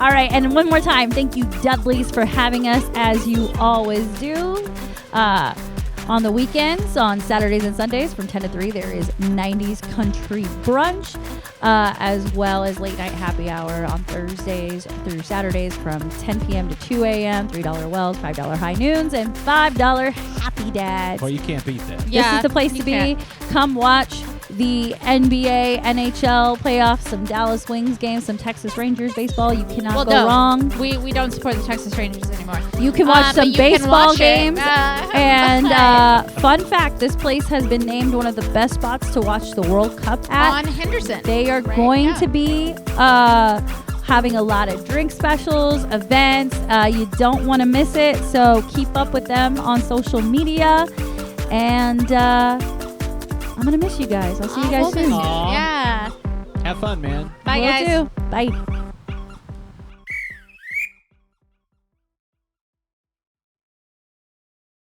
S3: All right, and one more time, thank you, Dudleys, for having us as you always do. On the weekends, on Saturdays and Sundays from 10 to 3, there is 90s Country Brunch, as well as late night happy hour on Thursdays through Saturdays from 10 p.m. to 2 a.m., $3 Wells, $5 High Noons, and $5 Happy Dads.
S1: Well, you can't beat that.
S3: This is the place to be.
S2: can.
S3: Come watch the NBA, NHL playoffs, some Dallas Wings games, some Texas Rangers baseball. You cannot go wrong.
S2: We don't support the Texas Rangers anymore.
S3: You can watch
S2: but
S3: some
S2: you can
S3: baseball
S2: watch it.
S3: games. And fun fact, this place has been named one of the best spots to watch the World Cup at.
S2: on Henderson.
S3: They are
S2: Right,
S3: going
S2: yeah.
S3: to be having a lot of drink specials, events. You don't want to miss it, so keep up with them on social media. And I'm going to miss you guys. I'll see you guys
S2: we'll
S3: soon.
S2: miss you.
S1: Aw.
S2: Yeah.
S1: Have fun, man.
S2: Bye,
S3: Will
S2: guys.
S3: do. Bye.